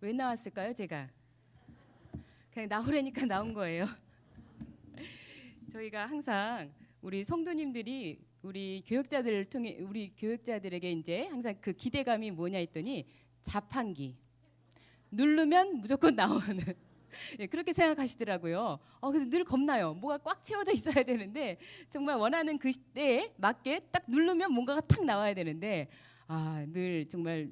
왜 나왔을까요, 제가? 그냥 나오라니까 나온 거예요. 저희가 항상 우리 성도님들이 우리 교역자들을 통해 우리 교역자들에게 이제 항상 그 기대감이 뭐냐 했더니 자판기 누르면 무조건 나오는 예, 그렇게 생각하시더라고요. 그래서 늘 겁나요. 뭐가 꽉 채워져 있어야 되는데 정말 원하는 그 시대에 맞게 딱 누르면 뭔가가 탁 나와야 되는데 늘 정말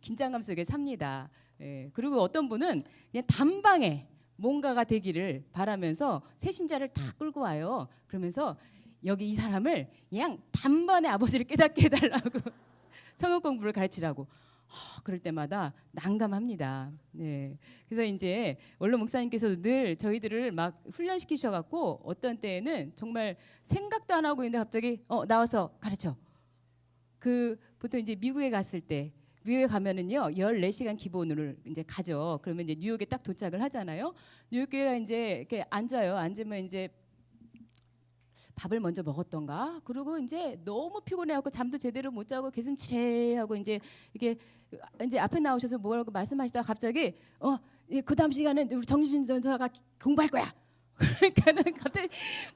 긴장감 속에 삽니다. 예, 그리고 어떤 분은 그냥 단방에 뭔가가 되기를 바라면서 새신자를 다 끌고 와요. 그러면서 여기 이 사람을 그냥 단번에 아버지를 깨닫게 해달라고 성역 공부를 가르치라고. 그럴 때마다 난감합니다. 네. 그래서 이제 원로 목사님께서도 늘 저희들을 막 훈련시키셔갖고 어떤 때에는 정말 생각도 안 하고 있는데 갑자기 나와서 가르쳐. 그 보통 이제 미국에 갔을 때 미국에 가면은요 14시간 기본으로 이제 가죠. 그러면 이제 뉴욕에 딱 도착을 하잖아요. 뉴욕에 이제 이렇게 앉아요. 앉으면 이제 밥을 먼저 먹었던가. 그리고 이제 너무 피곤해갖고 잠도 제대로 못 자고 개슴치레하고 이제 이게 이제 앞에 나오셔서 뭐라고 말씀하시다가 갑자기 그 다음 시간에 우리 정유진 전사가 공부할 거야. 그러니까는 갑자기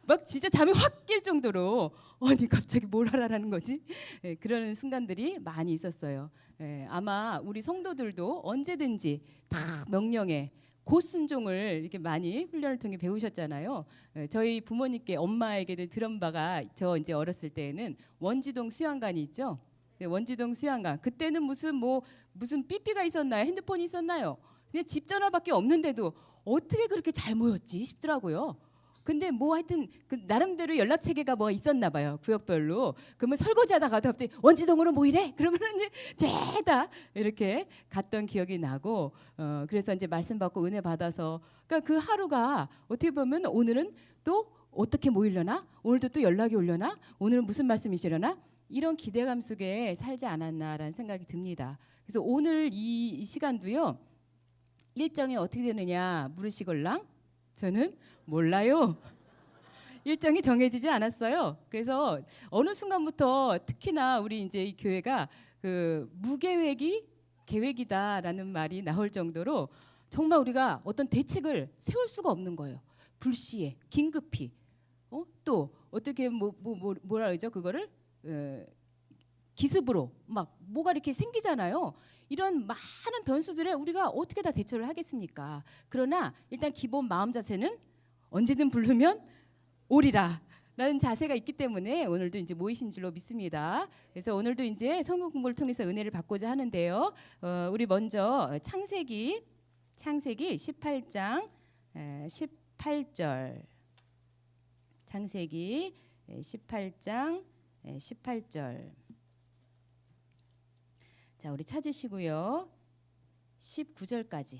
막 진짜 잠이 확 깰 정도로 아니 갑자기 뭘 하라는 거지? 예, 그런 순간들이 많이 있었어요. 예, 아마 우리 성도들도 언제든지 다 명령에 고순종을 이렇게 많이 훈련을 통해 배우셨잖아요. 예, 저희 부모님께 엄마에게도 들은 바가 저 이제 어렸을 때에는 원지동 수양관이 있죠. 네, 원지동 수양관. 그때는 무슨 삐삐가 있었나요? 핸드폰이 있었나요? 그냥 집 전화밖에 없는데도 어떻게 그렇게 잘 모였지 싶더라고요. 근데 뭐 하여튼 그 나름대로 연락 체계가 뭐 있었나 봐요. 구역별로. 그러면 설거지하다가도 갑자기 원지동으로 모이래. 그러면 이제 죄다 이렇게 갔던 기억이 나고 그래서 이제 말씀 받고 은혜 받아서 그러니까 그 하루가 어떻게 보면 오늘은 또 어떻게 모이려나? 오늘도 또 연락이 오려나? 오늘은 무슨 말씀이시려나? 이런 기대감 속에 살지 않았나라는 생각이 듭니다. 그래서 오늘 이 시간도요. 일정이 어떻게 되느냐 물으시걸랑 저는 몰라요. 일정이 정해지지 않았어요. 그래서 어느 순간부터 특히나 우리 이제 이 교회가 그 무계획이 계획이다라는 말이 나올 정도로 정말 우리가 어떤 대책을 세울 수가 없는 거예요. 불시에 긴급히 또 어떻게 뭐라 그러죠 그거를 기습으로 막 뭐가 이렇게 생기잖아요. 이런 많은 변수들에 우리가 어떻게 다 대처를 하겠습니까? 그러나 일단 기본 마음 자세는 언제든 부르면 오리라. 라는 자세가 있기 때문에 오늘도 이제 모이신 줄로 믿습니다. 그래서 오늘도 이제 성경 공부를 통해서 은혜를 받고자 하는데요. 우리 먼저 창세기 18장 18절. 창세기 18장 18절. 자, 우리 찾으시고요. 19절까지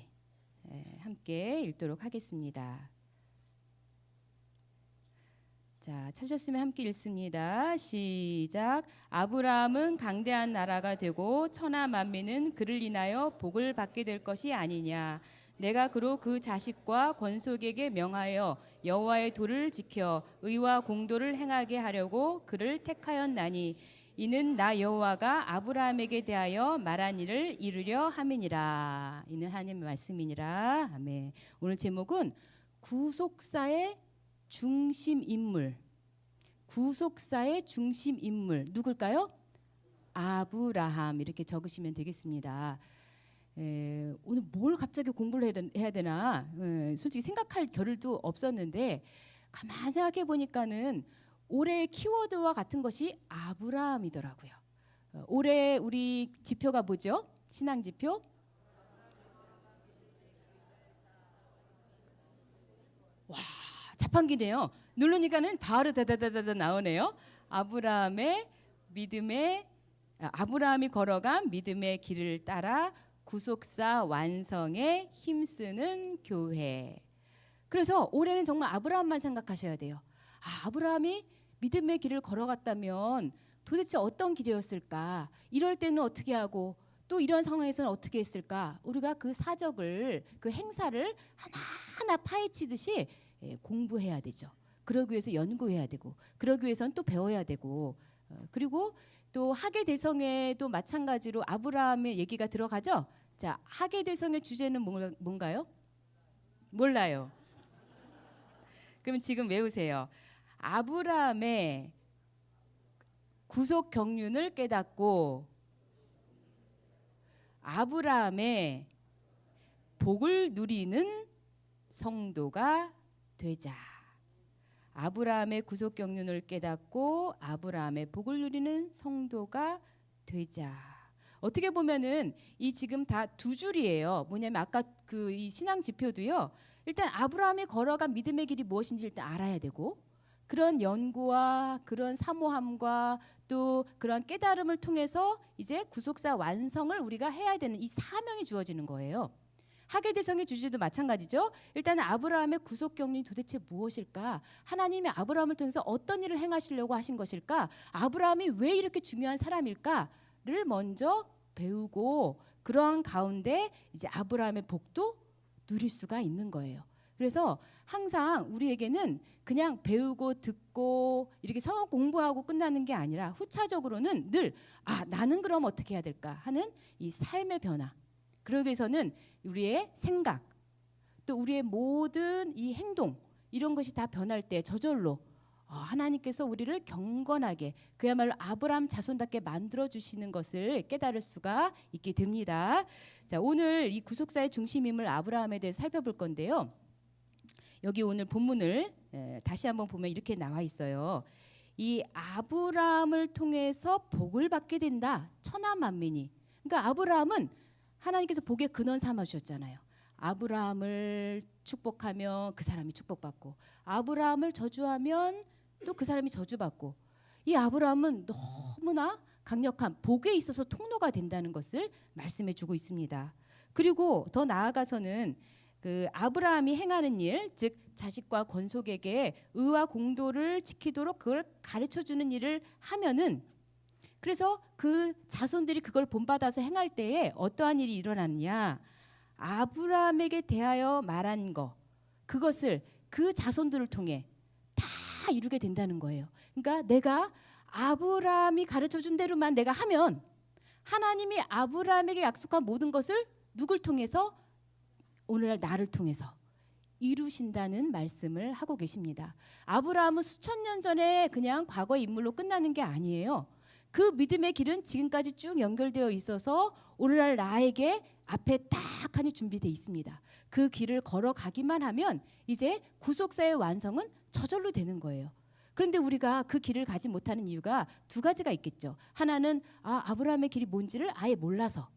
함께 읽도록 하겠습니다. 자, 찾으셨으면 함께 읽습니다. 시작. 아브라함은 강대한 나라가 되고 천하 만민은 그를 인하여 복을 받게 될 것이 아니냐. 내가 그로 그 자식과 권속에게 명하여 여호와의 도를 지켜 의와 공도를 행하게 하려고 그를 택하였나니 이는 나 여호와가 아브라함에게 대하여 말한 일을 이루려 함이니라. 이는 하나님의 말씀이니라. 아멘. 오늘 제목은 구속사의 중심 인물. 구속사의 중심 인물 누굴까요? 아브라함 이렇게 적으시면 되겠습니다. 오늘 뭘 갑자기 공부를 해야 되나 솔직히 생각할 겨를도 없었는데 가만 생각해 보니까는 올해의 키워드와 같은 것이 아브라함이더라고요. 올해 우리 지표가 뭐죠? 신앙 지표? 와, 자판기네요. 누르니까는 바로 다다다다다 나오네요. 아브라함이 걸어간 믿음의 길을 따라 구속사 완성에 힘쓰는 교회. 그래서 올해는 정말 아브라함만 생각하셔야 돼요. 아브라함이 믿음의 길을 걸어갔다면 도대체 어떤 길이었을까? 이럴 때는 어떻게 하고 또 이런 상황에서는 어떻게 했을까? 우리가 그 사적을 그 행사를 하나하나 파헤치듯이 공부해야 되죠. 그러기 위해서 연구해야 되고 그러기 위해서는 또 배워야 되고 그리고 또 하계 대성에도 마찬가지로 아브라함의 얘기가 들어가죠. 자, 하계대성의 주제는 뭔가요? 몰라요. 그럼 지금 외우세요. 아브라함의 구속 경륜을 깨닫고 아브라함의 복을 누리는 성도가 되자. 아브라함의 구속 경륜을 깨닫고 아브라함의 복을 누리는 성도가 되자. 어떻게 보면은 이 지금 다 두 줄이에요. 뭐냐면 아까 그 이 신앙 지표도요. 일단 아브라함이 걸어간 믿음의 길이 무엇인지 일단 알아야 되고, 그런 연구와 그런 사모함과 또 그런 깨달음을 통해서 이제 구속사 완성을 우리가 해야 되는 이 사명이 주어지는 거예요. 하계대성의 주제도 마찬가지죠. 일단 아브라함의 구속 경륜이 도대체 무엇일까? 하나님이 아브라함을 통해서 어떤 일을 행하시려고 하신 것일까? 아브라함이 왜 이렇게 중요한 사람일까를 먼저 배우고 그러한 가운데 이제 아브라함의 복도 누릴 수가 있는 거예요. 그래서 항상 우리에게는 그냥 배우고 듣고 이렇게 성경 공부하고 끝나는 게 아니라 후차적으로는 늘 나는 그럼 어떻게 해야 될까 하는 이 삶의 변화. 그러기 위해서는 우리의 생각 또 우리의 모든 이 행동 이런 것이 다 변할 때 저절로 하나님께서 우리를 경건하게 그야말로 아브라함 자손답게 만들어 주시는 것을 깨달을 수가 있게 됩니다. 자, 오늘 이 구속사의 중심인물 아브라함에 대해서 살펴볼 건데요. 여기 오늘 본문을 다시 한번 보면 이렇게 나와 있어요. 이 아브라함을 통해서 복을 받게 된다. 천하 만민이. 그러니까 아브라함은 하나님께서 복의 근원 삼아 주셨잖아요. 아브라함을 축복하면 그 사람이 축복받고 아브라함을 저주하면 또 그 사람이 저주받고 이 아브라함은 너무나 강력한 복에 있어서 통로가 된다는 것을 말씀해 주고 있습니다. 그리고 더 나아가서는 그 아브라함이 행하는 일, 즉 자식과 권속에게 의와 공도를 지키도록 그걸 가르쳐 주는 일을 하면은 그래서 그 자손들이 그걸 본받아서 행할 때에 어떠한 일이 일어나느냐? 아브라함에게 대하여 말한 거 그것을 그 자손들을 통해 다 이루게 된다는 거예요. 그러니까 내가 아브라함이 가르쳐준 대로만 내가 하면 하나님이 아브라함에게 약속한 모든 것을 누굴 통해서 오늘날 나를 통해서 이루신다는 말씀을 하고 계십니다. 아브라함은 수천 년 전에 그냥 과거의 인물로 끝나는 게 아니에요. 그 믿음의 길은 지금까지 쭉 연결되어 있어서 오늘날 나에게 앞에 딱 하니 준비되어 있습니다. 그 길을 걸어가기만 하면 이제 구속사의 완성은 저절로 되는 거예요. 그런데 우리가 그 길을 가지 못하는 이유가 두 가지가 있겠죠. 하나는 아브라함의 길이 뭔지를 아예 몰라서,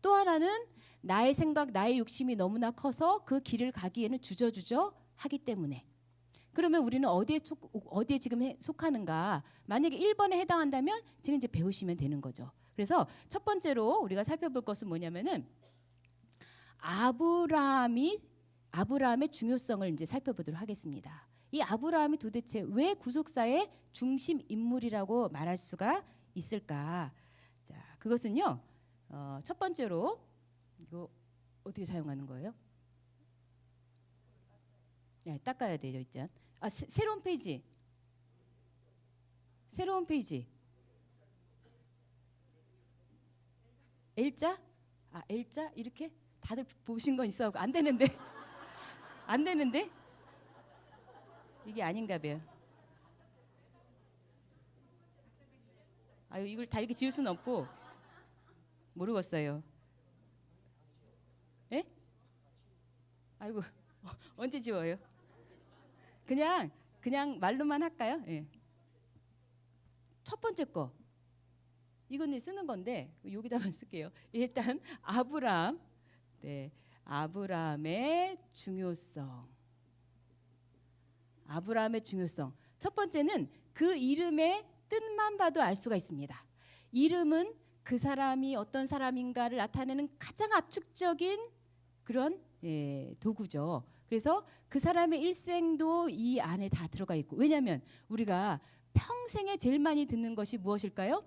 또 하나는 나의 생각, 나의 욕심이 너무나 커서 그 길을 가기에는 주저주저 하기 때문에. 그러면 우리는 어디에 지금 속하는가? 만약에 1번에 해당한다면 지금 이제 배우시면 되는 거죠. 그래서 첫 번째로 우리가 살펴볼 것은 뭐냐면은 아브라함의 중요성을 이제 살펴보도록 하겠습니다. 이 아브라함이 도대체 왜 구속사의 중심 인물이라고 말할 수가 있을까? 자, 그것은요. 첫 번째로 이거 어떻게 사용하는 거예요? 네, 닦아야 돼요, 일단. 새로운 페이지. 새로운 페이지. L자? L자? 이렇게? 다들 보신 건 있어. 안 되는데. 안 되는데? 이게 아닌가 봐요. 이걸 다 이렇게 지울 수는 없고. 모르겠어요. 예? 아이고, 언제 지워요? 그냥 말로만 할까요? 예. 첫 번째 거 이거는 쓰는 건데 여기다만 쓸게요. 일단 아브라함, 네, 아브라함의 중요성. 아브라함의 중요성. 첫 번째는 그 이름의 뜻만 봐도 알 수가 있습니다. 이름은 그 사람이 어떤 사람인가를 나타내는 가장 압축적인 그런 도구죠. 그래서 그 사람의 일생도 이 안에 다 들어가 있고, 왜냐하면 우리가 평생에 제일 많이 듣는 것이 무엇일까요?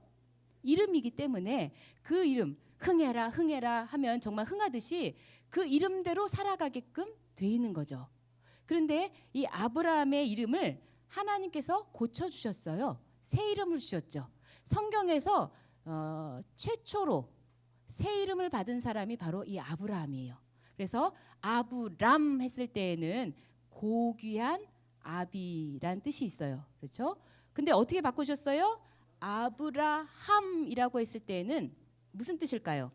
이름이기 때문에 그 이름 흥해라 흥해라 하면 정말 흥하듯이 그 이름대로 살아가게끔 돼 있는 거죠. 그런데 이 아브라함의 이름을 하나님께서 고쳐주셨어요. 새 이름을 주셨죠. 성경에서 최초로 새 이름을 받은 사람이 바로 이 아브라함이에요. 그래서 아브람 했을 때에는 고귀한 아비란 뜻이 있어요. 그렇죠? 근데 어떻게 바꾸셨어요? 아브라함이라고 했을 때에는 무슨 뜻일까요?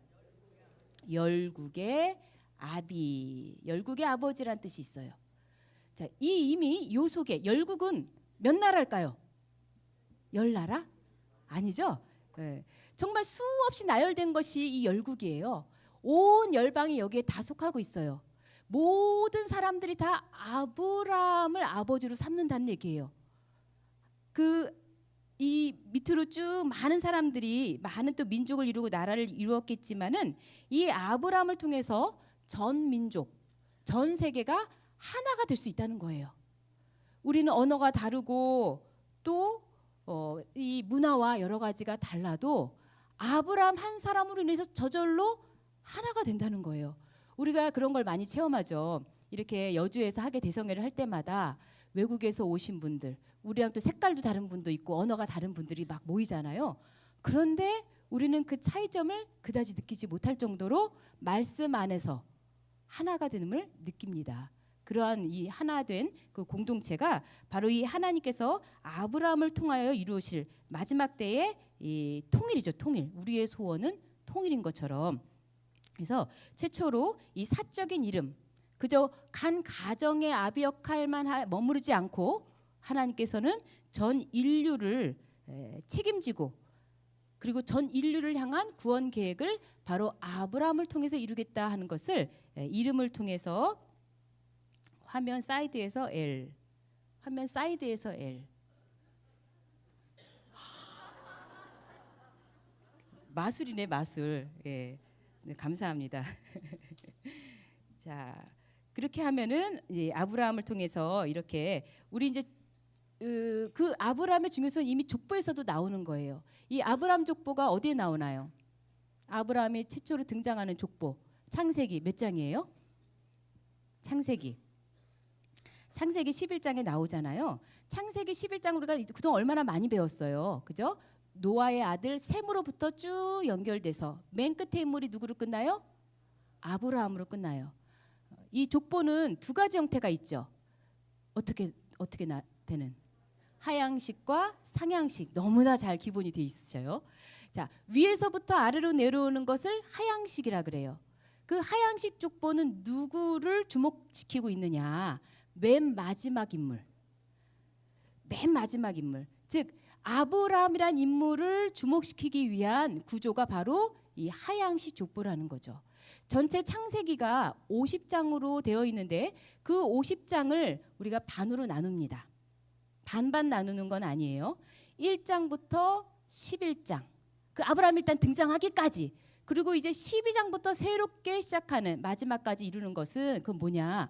열국의 아비, 열국의 아버지란 뜻이 있어요. 자, 이 이미 요 속에 열국은 몇 나라일까요? 10나라? 아니죠? 네. 정말 수없이 나열된 것이 이 열국이에요. 온 열방이 여기에 다 속하고 있어요. 모든 사람들이 다 아브라함을 아버지로 삼는다는 얘기예요. 이 밑으로 쭉 많은 사람들이 많은 또 민족을 이루고 나라를 이루었겠지만은 이 아브라함을 통해서 전 민족, 전 세계가 하나가 될 수 있다는 거예요. 우리는 언어가 다르고 또 이 문화와 여러 가지가 달라도 아브라함 한 사람으로 인해서 저절로 하나가 된다는 거예요. 우리가 그런 걸 많이 체험하죠. 이렇게 여주에서 하계 대성회를 할 때마다 외국에서 오신 분들, 우리랑 또 색깔도 다른 분도 있고 언어가 다른 분들이 막 모이잖아요. 그런데 우리는 그 차이점을 그다지 느끼지 못할 정도로 말씀 안에서 하나가 됨을 느낍니다. 그러한 이 하나된 그 공동체가 바로 이 하나님께서 아브라함을 통하여 이루실 마지막 때의 이 통일이죠. 통일. 우리의 소원은 통일인 것처럼. 그래서 최초로 이 사적인 이름, 그저 간 가정의 아비 역할만 머무르지 않고 하나님께서는 전 인류를 책임지고 그리고 전 인류를 향한 구원 계획을 바로 아브라함을 통해서 이루겠다 하는 것을 이름을 통해서 화면 사이드에서 L, 화면 사이드에서 L. 마술이네 마술. 예, 네, 감사합니다. 자, 그렇게 하면은 아브라함을 통해서 이렇게 우리 이제 그 아브라함의 중요성은 이미 족보에서도 나오는 거예요. 이 아브라함 족보가 어디에 나오나요? 아브라함이 최초로 등장하는 족보 창세기 몇 장이에요? 창세기 11장에 나오잖아요. 창세기 11장 우리가 그동안 얼마나 많이 배웠어요. 그죠? 노아의 아들 셈으로부터 쭉 연결돼서 맨 끝에 인물이 누구로 끝나요? 아브라함으로 끝나요. 이 족보는 두 가지 형태가 있죠. 어떻게 되는? 하향식과 상향식. 너무나 잘 기본이 돼 있으셔요. 자, 위에서부터 아래로 내려오는 것을 하향식이라 그래요. 그 하향식 족보는 누구를 주목시키고 있느냐? 맨 마지막 인물. 즉 아브라함이란 인물을 주목시키기 위한 구조가 바로 이 하향식 족보라는 거죠. 전체 창세기가 50장으로 되어 있는데 그 50장을 우리가 반으로 나눕니다. 반반 나누는 건 아니에요. 1장부터 11장. 그 아브라함이 일단 등장하기까지. 그리고 이제 12장부터 새롭게 시작하는 마지막까지 이루는 것은 그건 뭐냐?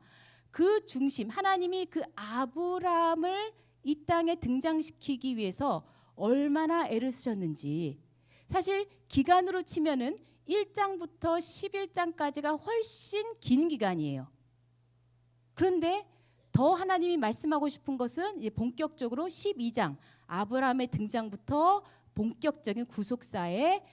그 중심, 하나님이 그 아브라함을 이 땅에 등장시키기 위해서 얼마나 애를 쓰셨는지. 사실 기간으로 치면은 1장부터 11장까지가 훨씬 긴 기간이에요. 그런데 더 하나님이 말씀하고 싶은 것은 이제 본격적으로 12장 아브라함의 등장부터 본격적인 구속사의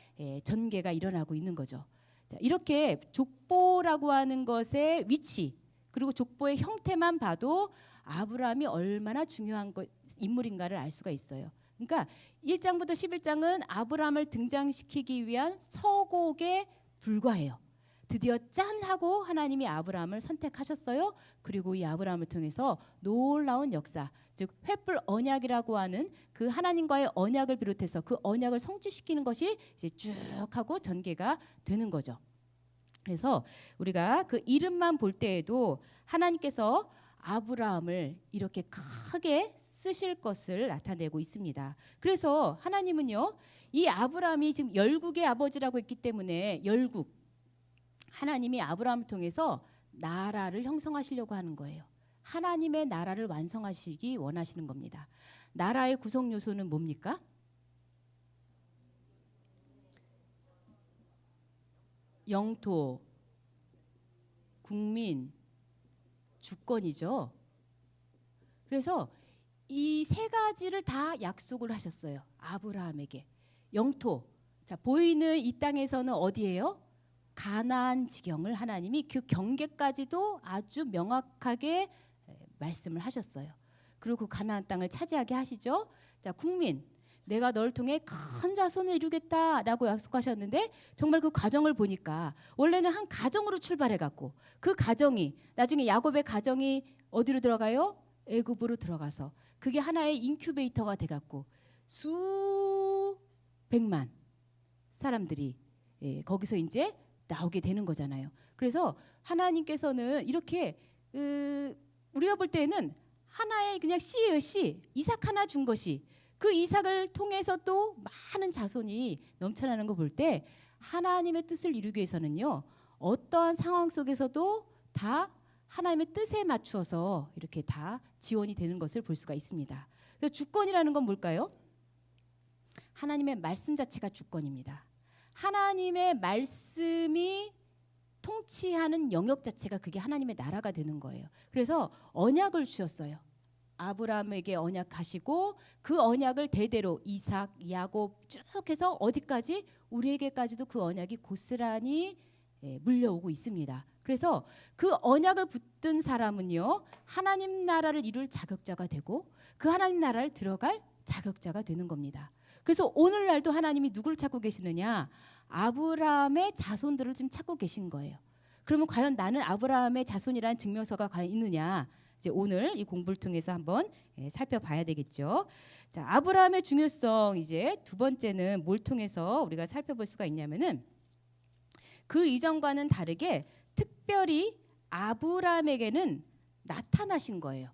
전개가 일어나고 있는 거죠. 자, 이렇게 족보라고 하는 것의 위치 그리고 족보의 형태만 봐도 아브라함이 얼마나 중요한 인물인가를 알 수가 있어요. 그러니까 1장부터 11장은 아브라함을 등장시키기 위한 서곡에 불과해요. 드디어 짠 하고 하나님이 아브라함을 선택하셨어요. 그리고 이 아브라함을 통해서 놀라운 역사, 즉 횃불 언약이라고 하는 그 하나님과의 언약을 비롯해서 그 언약을 성취시키는 것이 이제 쭉 하고 전개가 되는 거죠. 그래서 우리가 그 이름만 볼 때에도 하나님께서 아브라함을 이렇게 크게 쓰실 것을 나타내고 있습니다. 그래서 하나님은요, 이 아브라함이 지금 열국의 아버지라고 했기 때문에 열국, 하나님이 아브라함을 통해서 나라를 형성하시려고 하는 거예요. 하나님의 나라를 완성하시기 원하시는 겁니다. 나라의 구성 요소는 뭡니까? 영토, 국민, 주권이죠. 그래서 이 세 가지를 다 약속을 하셨어요. 아브라함에게. 영토. 자, 보이는 이 땅에서는 어디예요? 가나안 지경을 하나님이 그 경계까지도 아주 명확하게 말씀을 하셨어요. 그리고 그 가나안 땅을 차지하게 하시죠. 자, 국민, 내가 널 통해 큰 자손을 이루겠다라고 약속하셨는데 정말 그 과정을 보니까 원래는 한 가정으로 출발해 갖고 그 가정이 나중에 야곱의 가정이 어디로 들어가요? 애굽으로 들어가서 그게 하나의 인큐베이터가 돼 갖고 수백만 사람들이 거기서 이제 나오게 되는 거잖아요. 그래서 하나님께서는 이렇게 우리가 볼 때는 하나의 그냥 씨예요, 씨. 이삭 하나 준 것이 그 이삭을 통해서 또 많은 자손이 넘쳐나는 거 볼 때 하나님의 뜻을 이루기 위해서는요. 어떠한 상황 속에서도 다 하나님의 뜻에 맞추어서 이렇게 다 지원이 되는 것을 볼 수가 있습니다. 그래서 주권이라는 건 뭘까요? 하나님의 말씀 자체가 주권입니다. 하나님의 말씀이 통치하는 영역 자체가 그게 하나님의 나라가 되는 거예요. 그래서 언약을 주셨어요. 아브라함에게 언약하시고 그 언약을 대대로 이삭, 야곱 쭉 해서 어디까지? 우리에게까지도 그 언약이 고스란히 물려오고 있습니다. 그래서 그 언약을 붙든 사람은요. 하나님 나라를 이룰 자격자가 되고 그 하나님 나라를 들어갈 자격자가 되는 겁니다. 그래서 오늘날도 하나님이 누구를 찾고 계시느냐? 아브라함의 자손들을 지금 찾고 계신 거예요. 그러면 과연 나는 아브라함의 자손이라는 증명서가 과연 있느냐? 이제 오늘 이 공부를 통해서 한번 살펴봐야 되겠죠. 자, 아브라함의 중요성 이제 두 번째는 뭘 통해서 우리가 살펴볼 수가 있냐면은 그 이전과는 다르게 특별히 아브라함에게는 나타나신 거예요.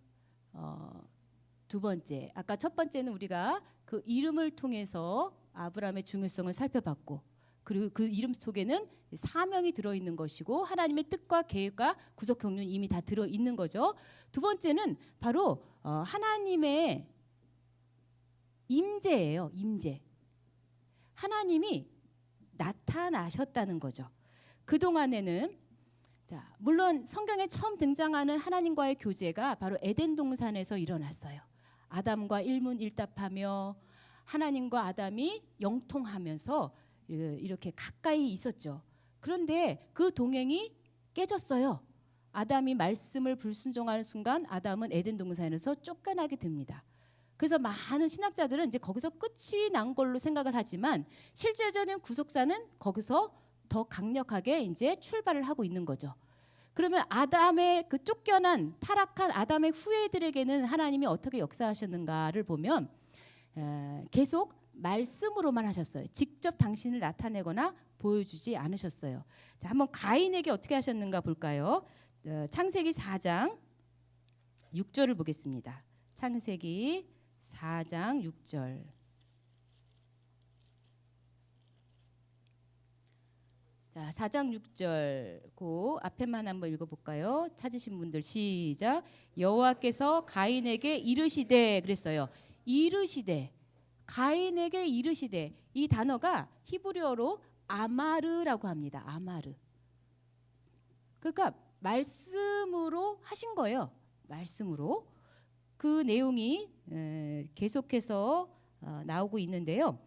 두 번째, 아까 첫 번째는 우리가 그 이름을 통해서 아브라함의 중요성을 살펴봤고 그리고 그 이름 속에는 사명이 들어있는 것이고 하나님의 뜻과 계획과 구속 경륜이 이미 다 들어있는 거죠. 두 번째는 바로 하나님의 임재예요. 임재. 하나님이 나타나셨다는 거죠. 그동안에는 자, 물론 성경에 처음 등장하는 하나님과의 교제가 바로 에덴 동산에서 일어났어요. 아담과 일문일답하며 하나님과 아담이 영통하면서 이렇게 가까이 있었죠. 그런데 그 동행이 깨졌어요. 아담이 말씀을 불순종하는 순간 아담은 에덴 동산에서 쫓겨나게 됩니다. 그래서 많은 신학자들은 이제 거기서 끝이 난 걸로 생각을 하지만 실제적인 구속사는 거기서 더 강력하게 이제 출발을 하고 있는 거죠. 그러면 아담의 그 쫓겨난 타락한 아담의 후예들에게는 하나님이 어떻게 역사하셨는가를 보면 계속 말씀으로만 하셨어요. 직접 당신을 나타내거나 보여주지 않으셨어요. 자, 한번 가인에게 어떻게 하셨는가 볼까요? 창세기 4장 6절을 보겠습니다. 창세기 4장 6절. 자, 4장 6절 그 앞에만 한번 읽어볼까요? 찾으신 분들 시작. 여호와께서 가인에게 이르시되 그랬어요. 이르시되 가인에게 이르시되 이 단어가 히브리어로 아마르라고 합니다. 아마르. 그러니까 말씀으로 하신 거예요. 말씀으로. 그 내용이 계속해서 나오고 있는데요.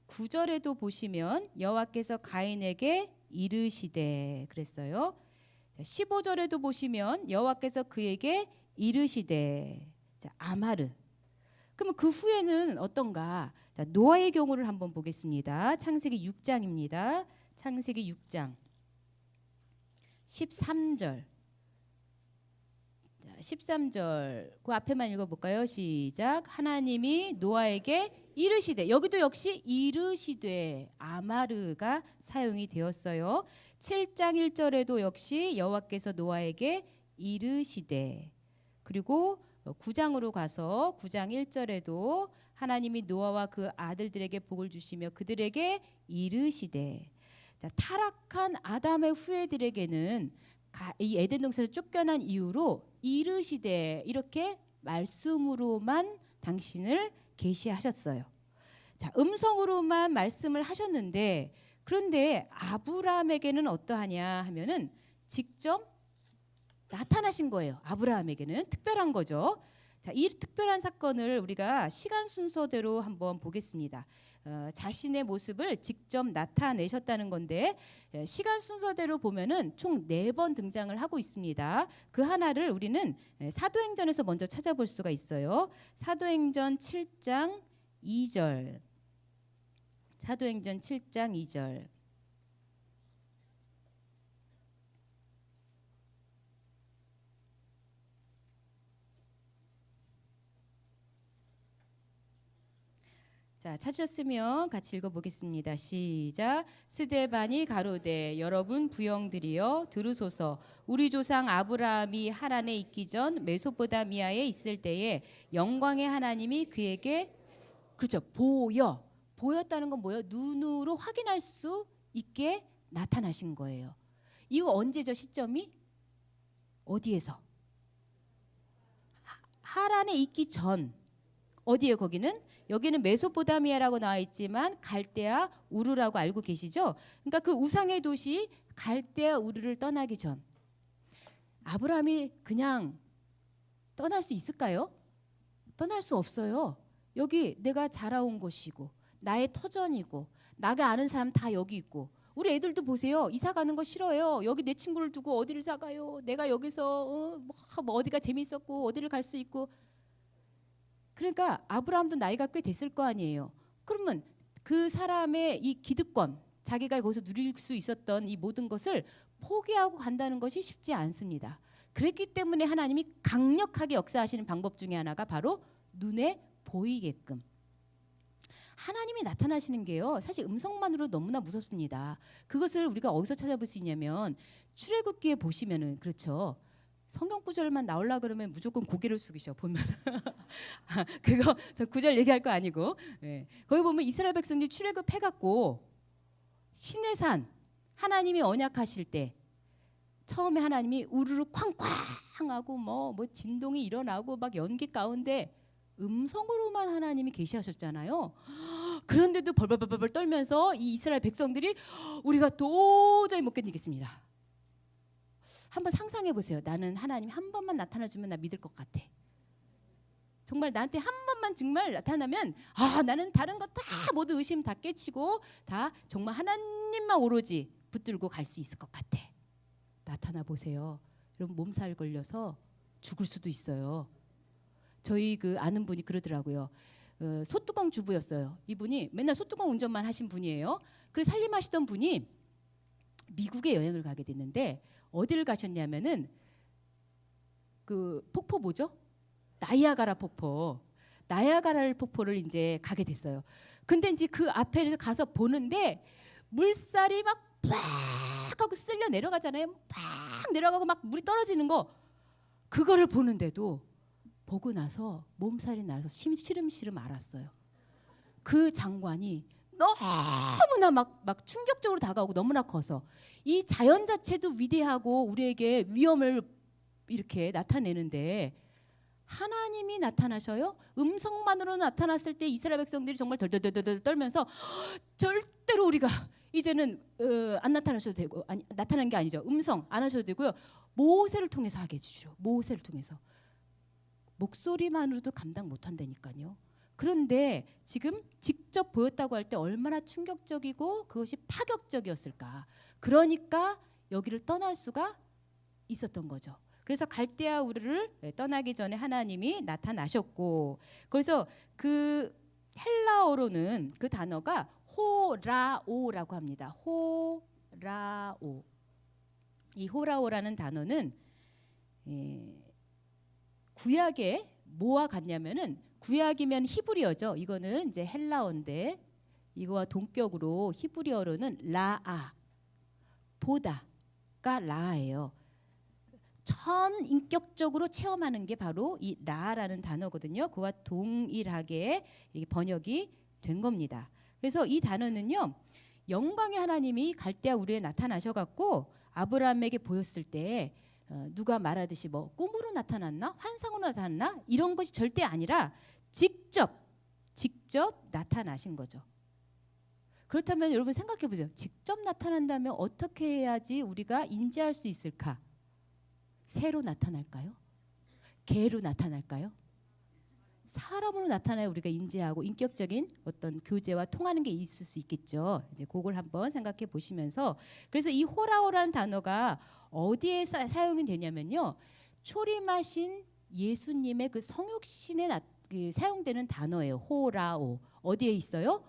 9절에도 보시면 여호와께서 가인에게 이르시되 그랬어요. 15절에도 보시면 여호와께서 그에게 이르시되. 자, 아마르. 그러면 그 후에는 어떤가? 자, 노아의 경우를 한번 보겠습니다. 창세기 6장입니다. 창세기 6장 13절. 자, 13절 그 앞에만 읽어볼까요? 시작. 하나님이 노아에게 이르시되. 여기도 역시 이르시되 아마르가 사용이 되었어요. 7장 1절에도 역시 여호와께서 노아에게 이르시되. 그리고 9장으로 가서 9장 1절에도 하나님이 노아와 그 아들들에게 복을 주시며 그들에게 이르시되. 자, 타락한 아담의 후예들에게는 이 에덴 동산을 쫓겨난 이후로 이르시되 이렇게 말씀으로만 당신을 계시하셨어요. 자, 음성으로만 말씀을 하셨는데 그런데 아브라함에게는 어떠하냐 하면은 직접 나타나신 거예요. 아브라함에게는 특별한 거죠. 자, 이 특별한 사건을 우리가 시간 순서대로 한번 보겠습니다. 자신의 모습을 직접 나타내셨다는 건데 시간 순서대로 보면은 총 4번 등장을 하고 있습니다. 그 하나를 우리는 사도행전에서 먼저 찾아볼 수가 있어요. 사도행전 7장 2절. 사도행전 7장 2절. 자, 찾으셨으면 같이 읽어보겠습니다. 시작. 스데반이 가로되 여러분 부영들이여 들으소서. 우리 조상 아브라함이 하란에 있기 전 메소포다미아에 있을 때에 영광의 하나님이 그에게 그렇죠. 보였다는 건 뭐예요? 눈으로 확인할 수 있게 나타나신 거예요. 이거 언제죠? 시점이 어디에서? 하란에 있기 전. 어디에 거기는? 여기는 메소포타미아라고 나와 있지만 갈대아 우르라고 알고 계시죠? 그러니까 그 우상의 도시 갈대아 우르를 떠나기 전 아브라함이 그냥 떠날 수 있을까요? 떠날 수 없어요. 여기 내가 자라온 곳이고 나의 터전이고 나가 아는 사람 다 여기 있고 우리 애들도 보세요. 이사 가는 거 싫어요. 여기 내 친구를 두고 어디를 사가요? 내가 여기서 뭐 어디가 재미있었고 어디를 갈 수 있고 그러니까 아브라함도 나이가 꽤 됐을 거 아니에요. 그러면 그 사람의 이 기득권, 자기가 거기서 누릴 수 있었던 이 모든 것을 포기하고 간다는 것이 쉽지 않습니다. 그랬기 때문에 하나님이 강력하게 역사하시는 방법 중에 하나가 바로 눈에 보이게끔. 하나님이 나타나시는 게요. 사실 음성만으로 너무나 무섭습니다. 그것을 우리가 어디서 찾아볼 수 있냐면 출애굽기에 보시면은 그렇죠. 성경 구절만 나오려 그러면 무조건 고개를 숙이셔 보면 그거 저 구절 얘기할 거 아니고 거기 보면 이스라엘 백성들이 출애굽해갖고 시내산 하나님이 언약하실 때 처음에 하나님이 우르르 쾅쾅하고 뭐 진동이 일어나고 막 연기 가운데 음성으로만 하나님이 계시하셨잖아요. 그런데도 벌벌벌벌 떨면서 이 이스라엘 백성들이 우리가 도저히 못 견디겠습니다. 한번 상상해 보세요. 나는 하나님 한 번만 나타나주면 나 믿을 것 같아. 정말 나한테 한 번만 정말 나타나면 나는 다른 거 다 모두 의심 다 깨치고 다 정말 하나님만 오로지 붙들고 갈 수 있을 것 같아. 나타나 보세요. 여러분 몸살 걸려서 죽을 수도 있어요. 저희 그 아는 분이 그러더라고요. 소뚜껑 주부였어요. 이분이 맨날 소뚜껑 운전만 하신 분이에요. 그래서 살림하시던 분이 미국에 여행을 가게 됐는데 어디를 가셨냐면은 그 폭포 뭐죠? 나이아가라 폭포. 나이아가라 폭포를 이제 가게 됐어요. 근데 이제 그 앞에 가서 보는데 물살이 막 팍 하고 쓸려 내려가잖아요. 팍 내려가고 막 물이 떨어지는 거 그거를 보는데도 보고 나서 몸살이 나서 시름시름 알았어요. 그 장관이 너무나 막 충격적으로 다가오고 너무나 커서 이 자연 자체도 위대하고 우리에게 위험을 이렇게 나타내는데 하나님이 나타나셔요? 음성만으로 나타났을 때 이스라엘 백성들이 정말 덜덜덜덜 떨면서 절대로 우리가 이제는 안 나타나셔도 되고 아니 나타난 게 아니죠. 음성 안 하셔도 되고요. 모세를 통해서 하게 해주시죠. 모세를 통해서. 목소리만으로도 감당 못한다니까요. 그런데 지금 직접 보였다고 할 때 얼마나 충격적이고 그것이 파격적이었을까. 그러니까 여기를 떠날 수가 있었던 거죠. 그래서 갈대아 우르를 떠나기 전에 하나님이 나타나셨고 그래서 그 헬라어로는 그 단어가 호라오라고 합니다. 호라오. 이 호라오라는 단어는 구약에 뭐와 같냐면은 구약이면 히브리어죠. 이거는 이제 헬라어인데 이거와 동격으로 히브리어로는 라아 보다가 라아예요. 전인격적으로 체험하는 게 바로 이 라라는 단어거든요. 그와 동일하게 번역이 된 겁니다. 그래서 이 단어는요. 영광의 하나님이 갈대아 우르에 나타나셔갖고 아브라함에게 보였을 때 누가 말하듯이 뭐 꿈으로 나타났나 환상으로 나타났나 이런 것이 절대 아니라 직접 나타나신 거죠. 그렇다면 여러분 생각해 보세요. 직접 나타난다면 어떻게 해야지 우리가 인지할 수 있을까? 새로 나타날까요? 개로 나타날까요? 사람으로 나타나야 우리가 인지하고 인격적인 어떤 교제와 통하는 게 있을 수 있겠죠. 이제 그걸 한번 생각해 보시면서, 그래서 이 호라오라는 단어가 어디에 사용이 되냐면요, 초림하신 예수님의 그 성육신에 그 사용되는 단어예요. 호라오. 어디에 있어요?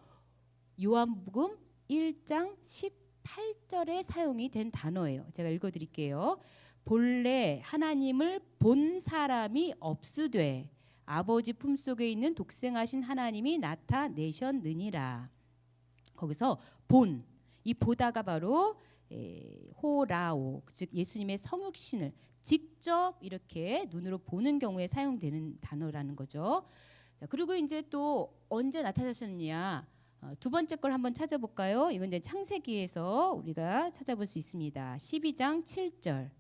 요한복음 1장 18절에 사용이 된 단어예요. 제가 읽어드릴게요. 본래 하나님을 본 사람이 없으되 아버지 품속에 있는 독생하신 하나님이 나타내셨느니라. 거기서 본, 이 보다가 바로 호라오, 즉 예수님의 성육신을 직접 이렇게 눈으로 보는 경우에 사용되는 단어라는 거죠. 자, 그리고 이제 또 언제 나타나셨느냐, 두 번째 걸 한번 찾아볼까요? 이건 이제 창세기에서 우리가 찾아볼 수 있습니다. 12장 7절.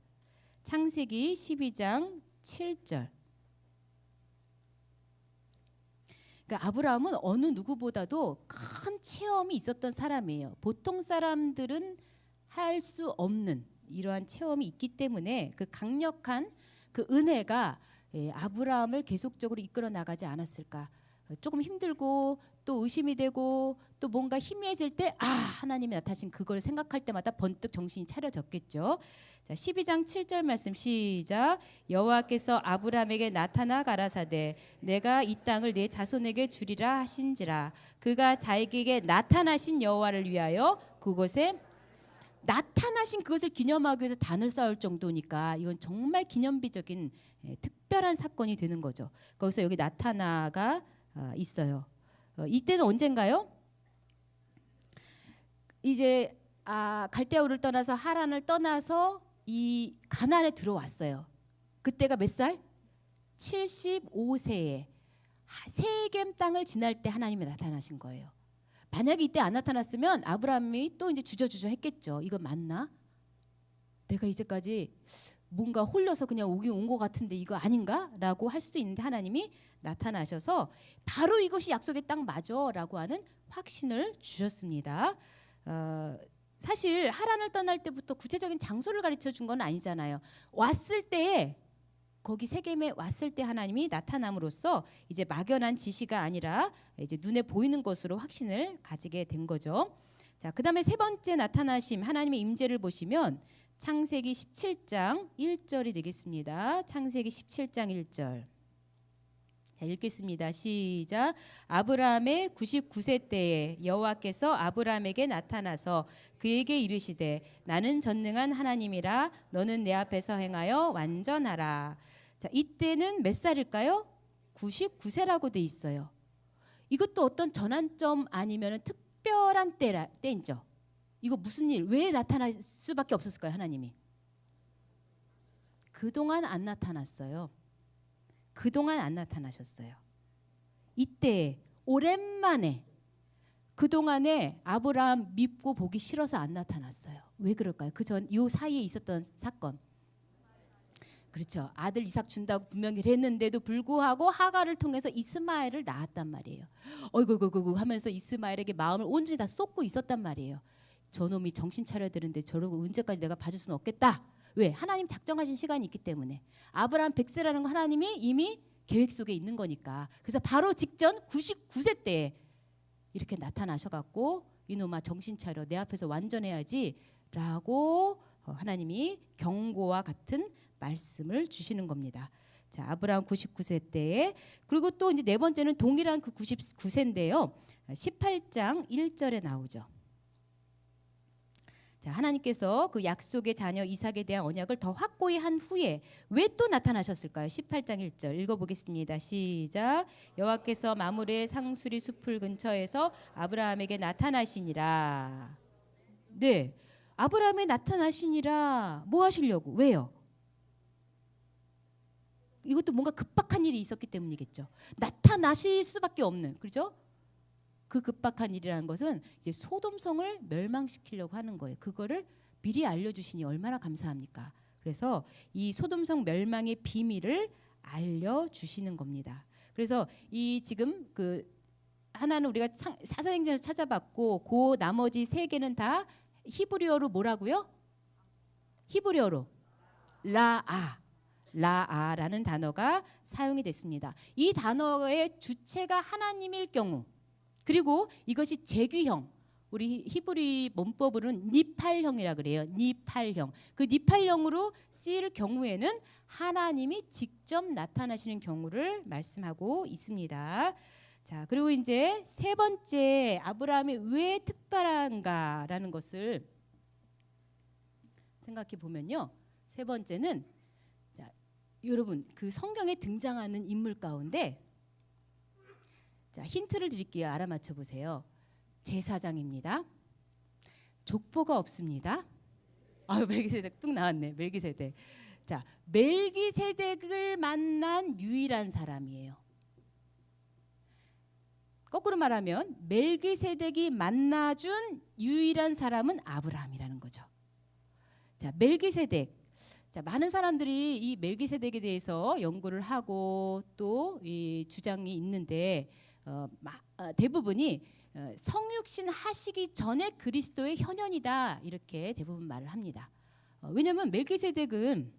창세기 12장 7절. 그러니까 아브라함은 어느 누구보다도 큰 체험이 있었던 사람이에요. 보통 사람들은 할 수 없는 이러한 체험이 있기 때문에 그 강력한 그 은혜가 아브라함을 계속적으로 이끌어 나가지 않았을까. 조금 힘들고 또 의심이 되고 또 뭔가 희미해질 때 하나님이 나타나신 그걸 생각할 때마다 번뜩 정신이 차려졌겠죠. 자, 12장 7절 말씀 시작. 여호와께서 아브라함에게 나타나 가라사대 내가 이 땅을 내 자손에게 주리라 하신지라. 그가 자기에게 나타나신 여호와를 위하여 그곳에 나타나신 그것을 기념하기 위해서 단을 쌓을 정도니까 이건 정말 기념비적인 특별한 사건이 되는 거죠. 거기서 여기 나타나가 있어요. 이때는 언젠가요? 이제 갈대아우를 떠나서 하란을 떠나서 이 가나안에 들어왔어요. 그때가 몇 살? 75세에 세겜 땅을 지날 때 하나님이 나타나신 거예요. 만약에 이때 안 나타났으면 아브라함이 또 이제 주저주저 했겠죠. 이거 맞나? 내가 이제까지 뭔가 홀려서 그냥 오긴 온 것 같은데 이거 아닌가? 라고 할 수도 있는데 하나님이 나타나셔서 바로 이것이 약속의 땅 맞아 라고 하는 확신을 주셨습니다. 사실 하란을 떠날 때부터 구체적인 장소를 가르쳐 준 건 아니잖아요. 왔을 때에 거기 세겜에 왔을 때 하나님이 나타남으로써 이제 막연한 지시가 아니라 이제 눈에 보이는 것으로 확신을 가지게 된 거죠. 자, 그다음에 세 번째 나타나심 하나님의 임재를 보시면 창세기 17장 1절이 되겠습니다. 창세기 17장 1절. 자, 읽겠습니다. 시작. 아브라함의 99세 때에 여호와께서 아브라함에게 나타나서 그에게 이르시되 나는 전능한 하나님이라 너는 내 앞에서 행하여 완전하라. 자, 이때는 몇 살일까요? 99세라고 돼 있어요. 이것도 어떤 전환점 아니면 특별한 때인죠. 이거 무슨 일, 왜 나타날 수밖에 없었을까요? 하나님이 그동안 안 나타났어요. 그동안 안 나타나셨어요. 이때 오랜만에 그동안에 아브라함 믿고 보기 싫어서 안 나타났어요. 왜 그럴까요? 요 사이에 있었던 사건. 그렇죠. 아들 이삭 준다고 분명히 했는데도 불구하고 하갈을 통해서 이스마엘을 낳았단 말이에요. 어이구 하면서 이스마엘에게 마음을 온전히 다 쏟고 있었단 말이에요. 저놈이 정신 차려야 되는데 저러고 언제까지 내가 봐줄 수는 없겠다. 왜? 하나님 작정하신 시간이 있기 때문에. 아브라함 100세라는 건 하나님이 이미 계획 속에 있는 거니까. 그래서 바로 직전 99세 때에 이렇게 나타나셔갖고 이놈아 정신 차려 내 앞에서 완전해야지 라고 하나님이 경고와 같은 말씀을 주시는 겁니다. 자, 아브라함 99세 때에. 그리고 또 이제 네 번째는 동일한 그 99세인데요. 18장 1절에 나오죠. 자, 하나님께서 그 약속의 자녀 이삭에 대한 언약을 더 확고히 한 후에 왜 또 나타나셨을까요? 18장 1절 읽어보겠습니다. 시작. 여호와께서 마므레 상수리 숲을 근처에서 아브라함에게 나타나시니라. 네, 아브라함에 나타나시니라. 뭐 하시려고? 왜요? 이것도 뭔가 급박한 일이 있었기 때문이겠죠. 나타나실 수밖에 없는, 그렇죠? 그 급박한 일이라는 것은 이제 소돔성을 멸망시키려고 하는 거예요. 그거를 미리 알려주시니 얼마나 감사합니까? 그래서 이 소돔성 멸망의 비밀을 알려주시는 겁니다. 그래서 이 지금 그 하나는 우리가 사도행전에서 찾아봤고 그 나머지 세 개는 다 히브리어로 뭐라고요? 히브리어로 라아. 라아라는 단어가 사용이 됐습니다. 이 단어의 주체가 하나님일 경우, 그리고 이것이 재규형, 우리 히브리 문법으로는 니팔형이라 그래요. 니팔형. 그 니팔형으로 쓰일 경우에는 하나님이 직접 나타나시는 경우를 말씀하고 있습니다. 자, 그리고 이제 세 번째, 아브라함이 왜 특별한가라는 것을 생각해 보면요. 세 번째는, 자, 여러분 그 성경에 등장하는 인물 가운데, 자, 힌트를 드릴게요. 알아맞혀 보세요. 제사장입니다. 족보가 없습니다. 멜기세덱 뚝 나왔네. 멜기세덱. 자, 멜기세덱을 만난 유일한 사람이에요. 거꾸로 말하면 멜기세덱이 만나준 유일한 사람은 아브라함이라는 거죠. 자, 멜기세덱. 자, 많은 사람들이 이 멜기세덱에 대해서 연구를 하고 또 이 주장이 있는데 대부분이 성육신 하시기 전에 그리스도의 현현이다, 이렇게 대부분 말을 합니다. 왜냐하면 멜기세덱은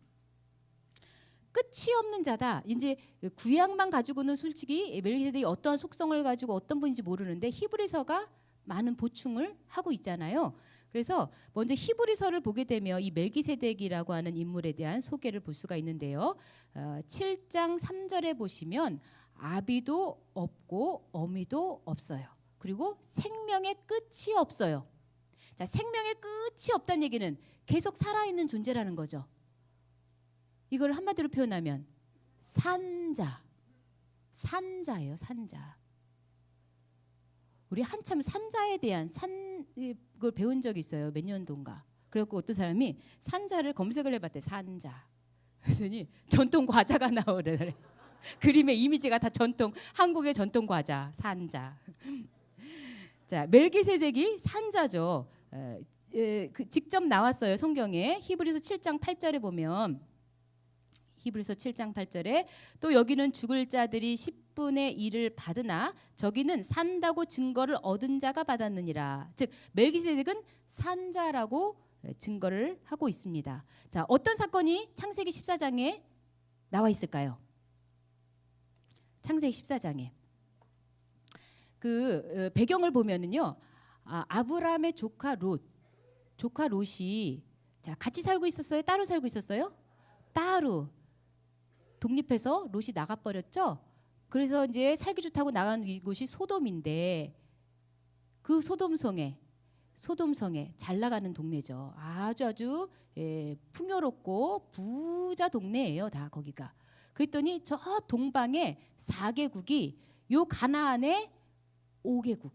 끝이 없는 자다. 이제 구약만 가지고는 솔직히 멜기세덱이 어떠한 속성을 가지고 어떤 분인지 모르는데 히브리서가 많은 보충을 하고 있잖아요. 그래서 먼저 히브리서를 보게 되면 이 멜기세덱이라고 하는 인물에 대한 소개를 볼 수가 있는데요. 7장 3절에 보시면 아비도 없고 어미도 없어요. 그리고 생명의 끝이 없어요. 자, 생명의 끝이 없다는 얘기는 계속 살아있는 존재라는 거죠. 이걸 한마디로 표현하면 산자, 산자예요. 산자. 우리 한참 산자에 대한 그걸 배운 적이 있어요. 몇 년도인가. 그래갖고 어떤 사람이 산자를 검색을 해봤대. 산자. 그랬더니 전통 과자가 나오래. 그림의 이미지가 다 전통, 한국의 전통 과자 산자. 자, 멜기세덱이 산자죠. 직접 나왔어요. 성경에 히브리서 7장 8절에 보면, 히브리서 7장 8절에 또 여기는 죽을 자들이 10분의 1을 받으나 저기는 산다고 증거를 얻은 자가 받았느니라. 즉 멜기세덱은 산자라고 증거를 하고 있습니다. 자, 어떤 사건이 창세기 14장에 나와 있을까요? 창세기 14장에 그 배경을 보면은요, 아브라함의 조카 롯이, 자, 같이 살고 있었어요? 따로 살고 있었어요? 따로. 독립해서 롯이 나가버렸죠. 그래서 이제 살기 좋다고 나간 이곳이 소돔인데, 그 소돔성에 잘 나가는 동네죠. 아주 풍요롭고 부자 동네예요. 다 거기가. 그랬더니 저 동방에 4개국이 요 가나안의 5개국,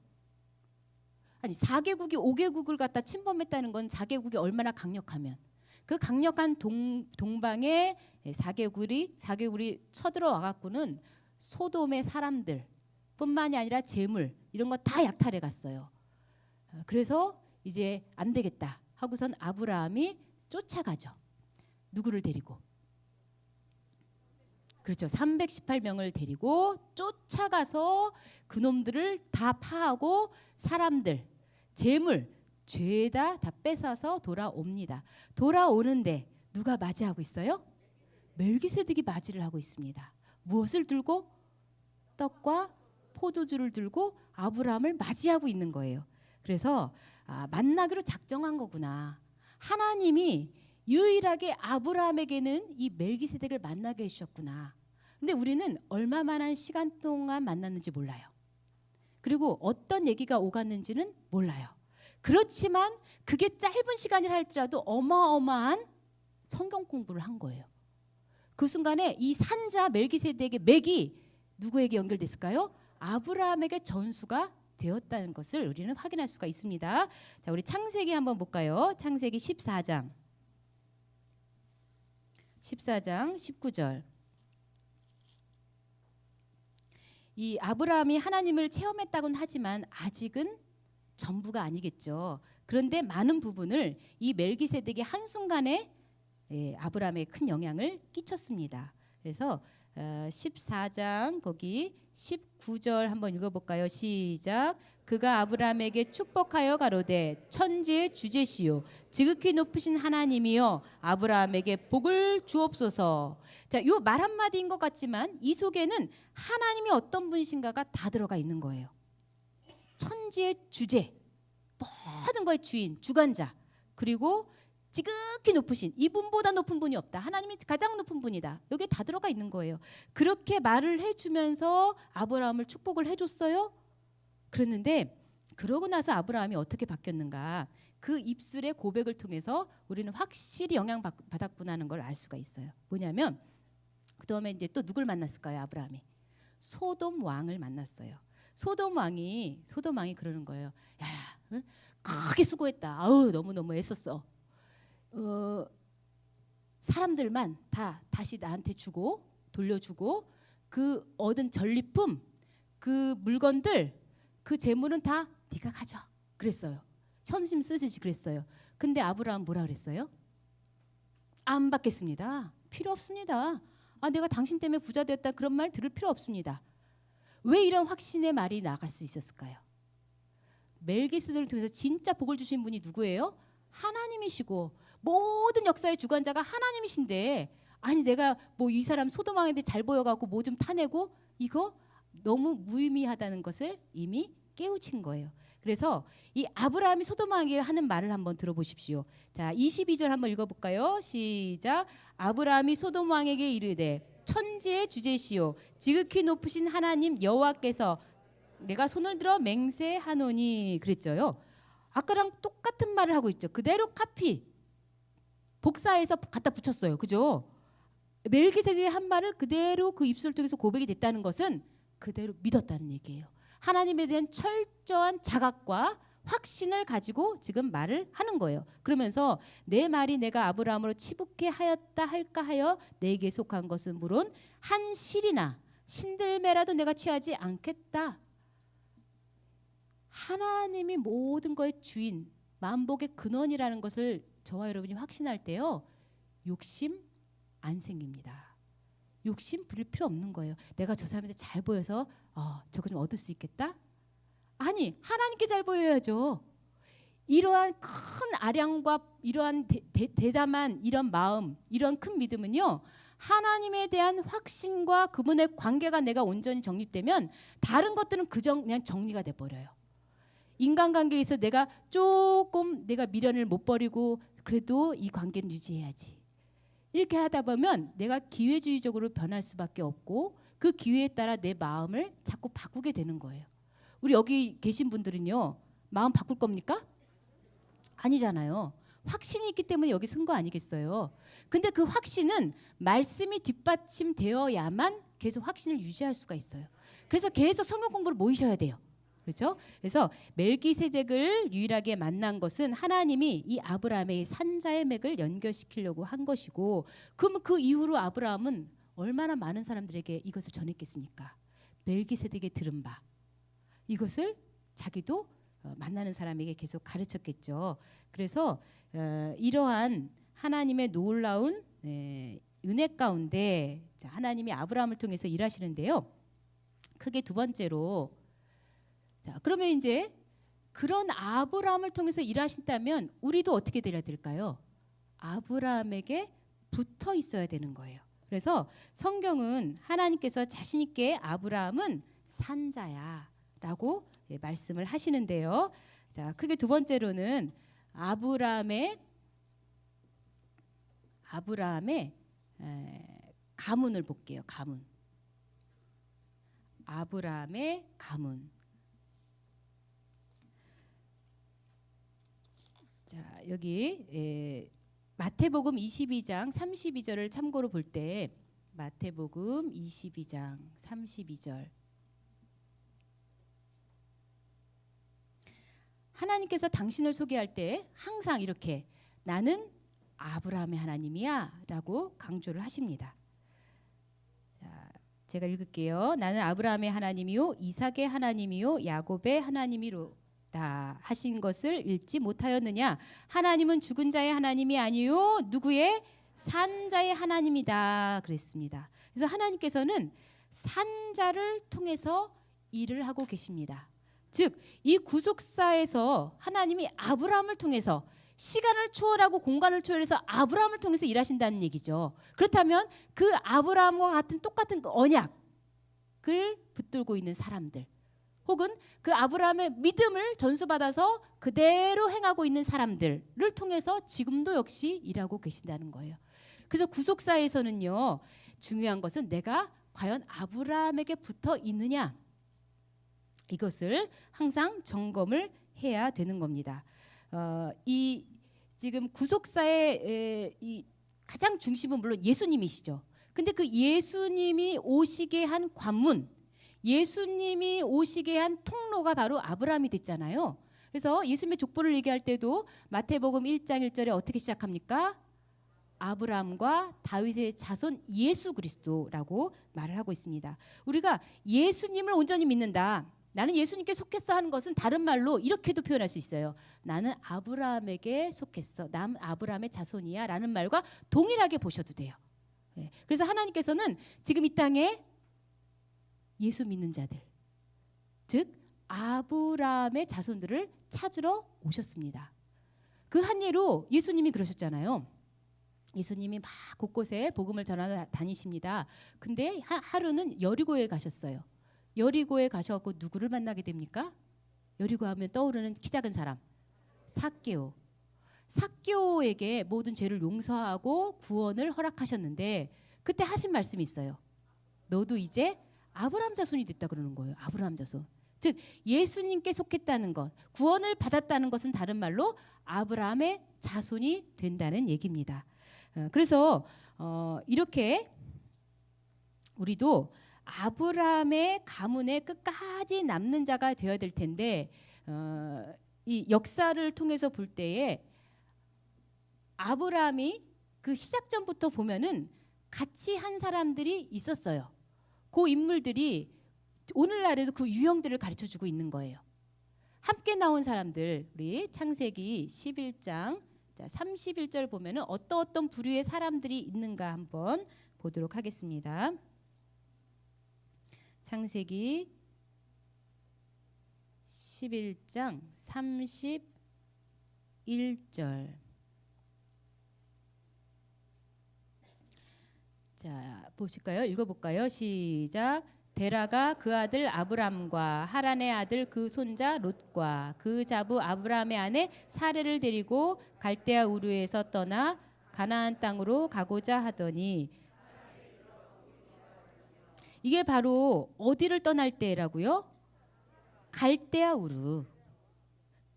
아니 4개국이 5개국을 갖다 침범했다는 건 4개국이 얼마나 강력하면, 그 강력한 동방의 4개국이 쳐들어와 갖고는 소돔의 사람들 뿐만이 아니라 재물 이런 거 다 약탈해 갔어요. 그래서 이제 안 되겠다 하고선 아브라함이 쫓아가죠. 누구를 데리고? 그렇죠. 318명을 데리고 쫓아가서 그놈들을 다 파하고 사람들, 재물, 죄다 다 뺏어서 돌아옵니다. 돌아오는데 누가 맞이하고 있어요? 멜기세덱이 맞이를 하고 있습니다. 무엇을 들고? 떡과 포도주를 들고 아브라함을 맞이하고 있는 거예요. 그래서 만나기로 작정한 거구나. 하나님이 유일하게 아브라함에게는 이 멜기세덱을 만나게 해주셨구나. 근데 우리는 얼마만한 시간 동안 만났는지 몰라요. 그리고 어떤 얘기가 오갔는지는 몰라요. 그렇지만 그게 짧은 시간이라 할지라도 어마어마한 성경 공부를 한 거예요. 그 순간에 이 산자 멜기세덱의 맥이 누구에게 연결됐을까요? 아브라함에게 전수가 되었다는 것을 우리는 확인할 수가 있습니다. 자, 우리 창세기 한번 볼까요? 창세기 14장 19절. 이 아브라함이 하나님을 체험했다고는 하지만 아직은 전부가 아니겠죠. 그런데 많은 부분을 이 멜기세덱이 한순간에 아브라함에 큰 영향을 끼쳤습니다. 그래서 14장 거기 19절 한번 읽어볼까요? 시작. 그가 아브라함에게 축복하여 가로되 천지의 주제시요 지극히 높으신 하나님이여 아브라함에게 복을 주옵소서. 자, 요 말 한마디인 것 같지만 이 속에는 하나님이 어떤 분이신가가 다 들어가 있는 거예요. 천지의 주제, 모든 거의 주인, 주관자, 그리고 지극히 높으신, 이분보다 높은 분이 없다. 하나님이 가장 높은 분이다. 여기에 다 들어가 있는 거예요. 그렇게 말을 해주면서 아브라함을 축복을 해줬어요. 그랬는데 그러고 나서 아브라함이 어떻게 바뀌었는가? 그 입술의 고백을 통해서 우리는 확실히 영향받았구나 하는 걸 알 수가 있어요. 뭐냐면 그 다음에 이제 또 누굴 만났을까요? 아브라함이 소돔 왕을 만났어요. 소돔 왕이 그러는 거예요. 야, 응? 크게 수고했다. 아우 너무 애썼어. 사람들만 다시 나한테 주고 돌려주고 그 얻은 전리품, 그 물건들, 그 재물은 다 네가 가져. 그랬어요. 선심 쓰듯이 그랬어요. 근데 아브라함 뭐라 그랬어요? 안 받겠습니다. 필요 없습니다. 내가 당신 때문에 부자 됐다 그런 말 들을 필요 없습니다. 왜 이런 확신의 말이 나갈 수 있었을까요? 멜기스덱을 통해서 진짜 복을 주신 분이 누구예요? 하나님이시고 모든 역사의 주관자가 하나님이신데 아니 내가 뭐 이 사람 소돔 왕한테 잘 보여갖고 뭐 좀 타내고 이거 너무 무의미하다는 것을 이미 깨우친 거예요. 그래서 이 아브라함이 소돔 왕에게 하는 말을 한번 들어보십시오. 자, 22절 한번 읽어볼까요? 시작. 아브라함이 소돔 왕에게 이르되 천지의 주제시요 지극히 높으신 하나님 여호와께서 내가 손을 들어 맹세하노니 그랬죠요. 아까랑 똑같은 말을 하고 있죠. 그대로 카피 복사해서 갖다 붙였어요. 그죠? 멜기세덱의 한 말을 그대로 그 입술을 통해서 고백이 됐다는 것은 그대로 믿었다는 얘기예요. 하나님에 대한 철저한 자각과 확신을 가지고 지금 말을 하는 거예요. 그러면서 내 말이 내가 아브라함으로 치북해 하였다 할까 하여 내게 속한 것은 물론 한 실이나 신들매라도 내가 취하지 않겠다. 하나님이 모든 거의 주인, 만복의 근원이라는 것을 저와 여러분이 확신할 때요. 욕심 안 생깁니다. 욕심 부릴 필요 없는 거예요. 내가 저 사람한테 잘 보여서 저거 좀 얻을 수 있겠다? 아니, 하나님께 잘 보여야죠. 이러한 큰 아량과 이러한 대담한 이런 마음, 이런 큰 믿음은요. 하나님에 대한 확신과 그분의 관계가 내가 온전히 정립되면 다른 것들은 그냥 정리가 돼버려요. 인간관계에서 내가 조금 내가 미련을 못 버리고 그래도 이 관계는 유지해야지. 이렇게 하다 보면 내가 기회주의적으로 변할 수밖에 없고 그 기회에 따라 내 마음을 자꾸 바꾸게 되는 거예요. 우리 여기 계신 분들은요. 마음 바꿀 겁니까? 아니잖아요. 확신이 있기 때문에 여기 쓴 거 아니겠어요. 근데 그 확신은 말씀이 뒷받침되어야만 계속 확신을 유지할 수가 있어요. 그래서 계속 성경 공부를 모이셔야 돼요. 그렇죠? 그래서 멜기세덱을 유일하게 만난 것은 하나님이 이 아브라함의 산자의 맥을 연결시키려고 한 것이고 그럼 그 이후로 아브라함은 얼마나 많은 사람들에게 이것을 전했겠습니까? 멜기세덱의 들은 바 이것을 자기도 만나는 사람에게 계속 가르쳤겠죠. 그래서 이러한 하나님의 놀라운 은혜 가운데 하나님이 아브라함을 통해서 일하시는데요. 크게 두 번째로 자, 그러면 이제 그런 아브라함을 통해서 일하신다면 우리도 어떻게 되어야 될까요? 아브라함에게 붙어 있어야 되는 거예요. 그래서 성경은 하나님께서 자신 있게 아브라함은 산자야라고 말씀을 하시는데요. 자, 크게 두 번째로는 아브라함의 가문을 볼게요. 가문. 아브라함의 가문. 자, 여기 마태복음 22장 32절을 참고로 볼 때 마태복음 22장 32절 하나님께서 당신을 소개할 때 항상 이렇게 나는 아브라함의 하나님이야 라고 강조를 하십니다. 자, 제가 읽을게요. 나는 아브라함의 하나님이요 이삭의 하나님이요 야곱의 하나님이로 다 하신 것을 읽지 못하였느냐? 하나님은 죽은 자의 하나님이 아니요 누구의 산자의 하나님이다 그랬습니다. 그래서 하나님께서는 산자를 통해서 일을 하고 계십니다. 즉, 이 구속사에서 하나님이 아브라함을 통해서 시간을 초월하고 공간을 초월해서 아브라함을 통해서 일하신다는 얘기죠. 그렇다면 그 아브라함과 같은 똑같은 그 언약을 붙들고 있는 사람들, 혹은 그 아브라함의 믿음을 전수받아서 그대로 행하고 있는 사람들을 통해서 지금도 역시 일하고 계신다는 거예요. 그래서 구속사에서는요, 중요한 것은 내가 과연 아브라함에게 붙어 있느냐, 이것을 항상 점검을 해야 되는 겁니다. 이 지금 구속사의 이 가장 중심은 물론 예수님이시죠. 근데 그 예수님이 오시게 한 관문, 예수님이 오시게 한 통로가 바로 아브라함이 됐잖아요. 그래서 예수님의 족보를 얘기할 때도 마태복음 1장 1절에 어떻게 시작합니까? 아브라함과 다윗의 자손 예수 그리스도라고 말을 하고 있습니다. 우리가 예수님을 온전히 믿는다, 나는 예수님께 속했어 하는 것은 다른 말로 이렇게도 표현할 수 있어요. 나는 아브라함에게 속했어, 난 아브라함의 자손이야 라는 말과 동일하게 보셔도 돼요. 그래서 하나님께서는 지금 이 땅에 예수 믿는 자들, 즉 아브라함의 자손들을 찾으러 오셨습니다. 그 한 예로 예수님이 그러셨잖아요. 예수님이 막 곳곳에 복음을 전하러 다니십니다. 근데 하루는 여리고에 가셨어요. 여리고에 가셔서 누구를 만나게 됩니까? 여리고 하면 떠오르는 키 작은 사람, 삭개오. 삭개오에게 모든 죄를 용서하고 구원을 허락하셨는데 그때 하신 말씀이 있어요. 너도 이제 아브라함 자손이 됐다 그러는 거예요. 아브라함 자손. 즉 예수님께 속했다는 것, 구원을 받았다는 것은 다른 말로 아브라함의 자손이 된다는 얘기입니다. 그래서 이렇게 우리도 아브라함의 가문에 끝까지 남는 자가 되어야 될 텐데, 이 역사를 통해서 볼 때에 아브라함이 그 시작전부터 보면은 같이 한 사람들이 있었어요. 그 인물들이 오늘날에도 그 유형들을 가르쳐주고 있는 거예요. 함께 나온 사람들, 우리 창세기 11장 31절 보면은 어떤 부류의 사람들이 있는가 한번 보도록 하겠습니다. 창세기 11장 31절. 자, 보실까요? 읽어볼까요? 시작. 데라가 그 아들 아브람과 하란의 아들 그 손자 롯과 그 자부 아브람의 아내 사레를 데리고 갈대아 우르에서 떠나 가나안 땅으로 가고자 하더니, 이게 바로 어디를 떠날 때라고요? 갈대아 우르.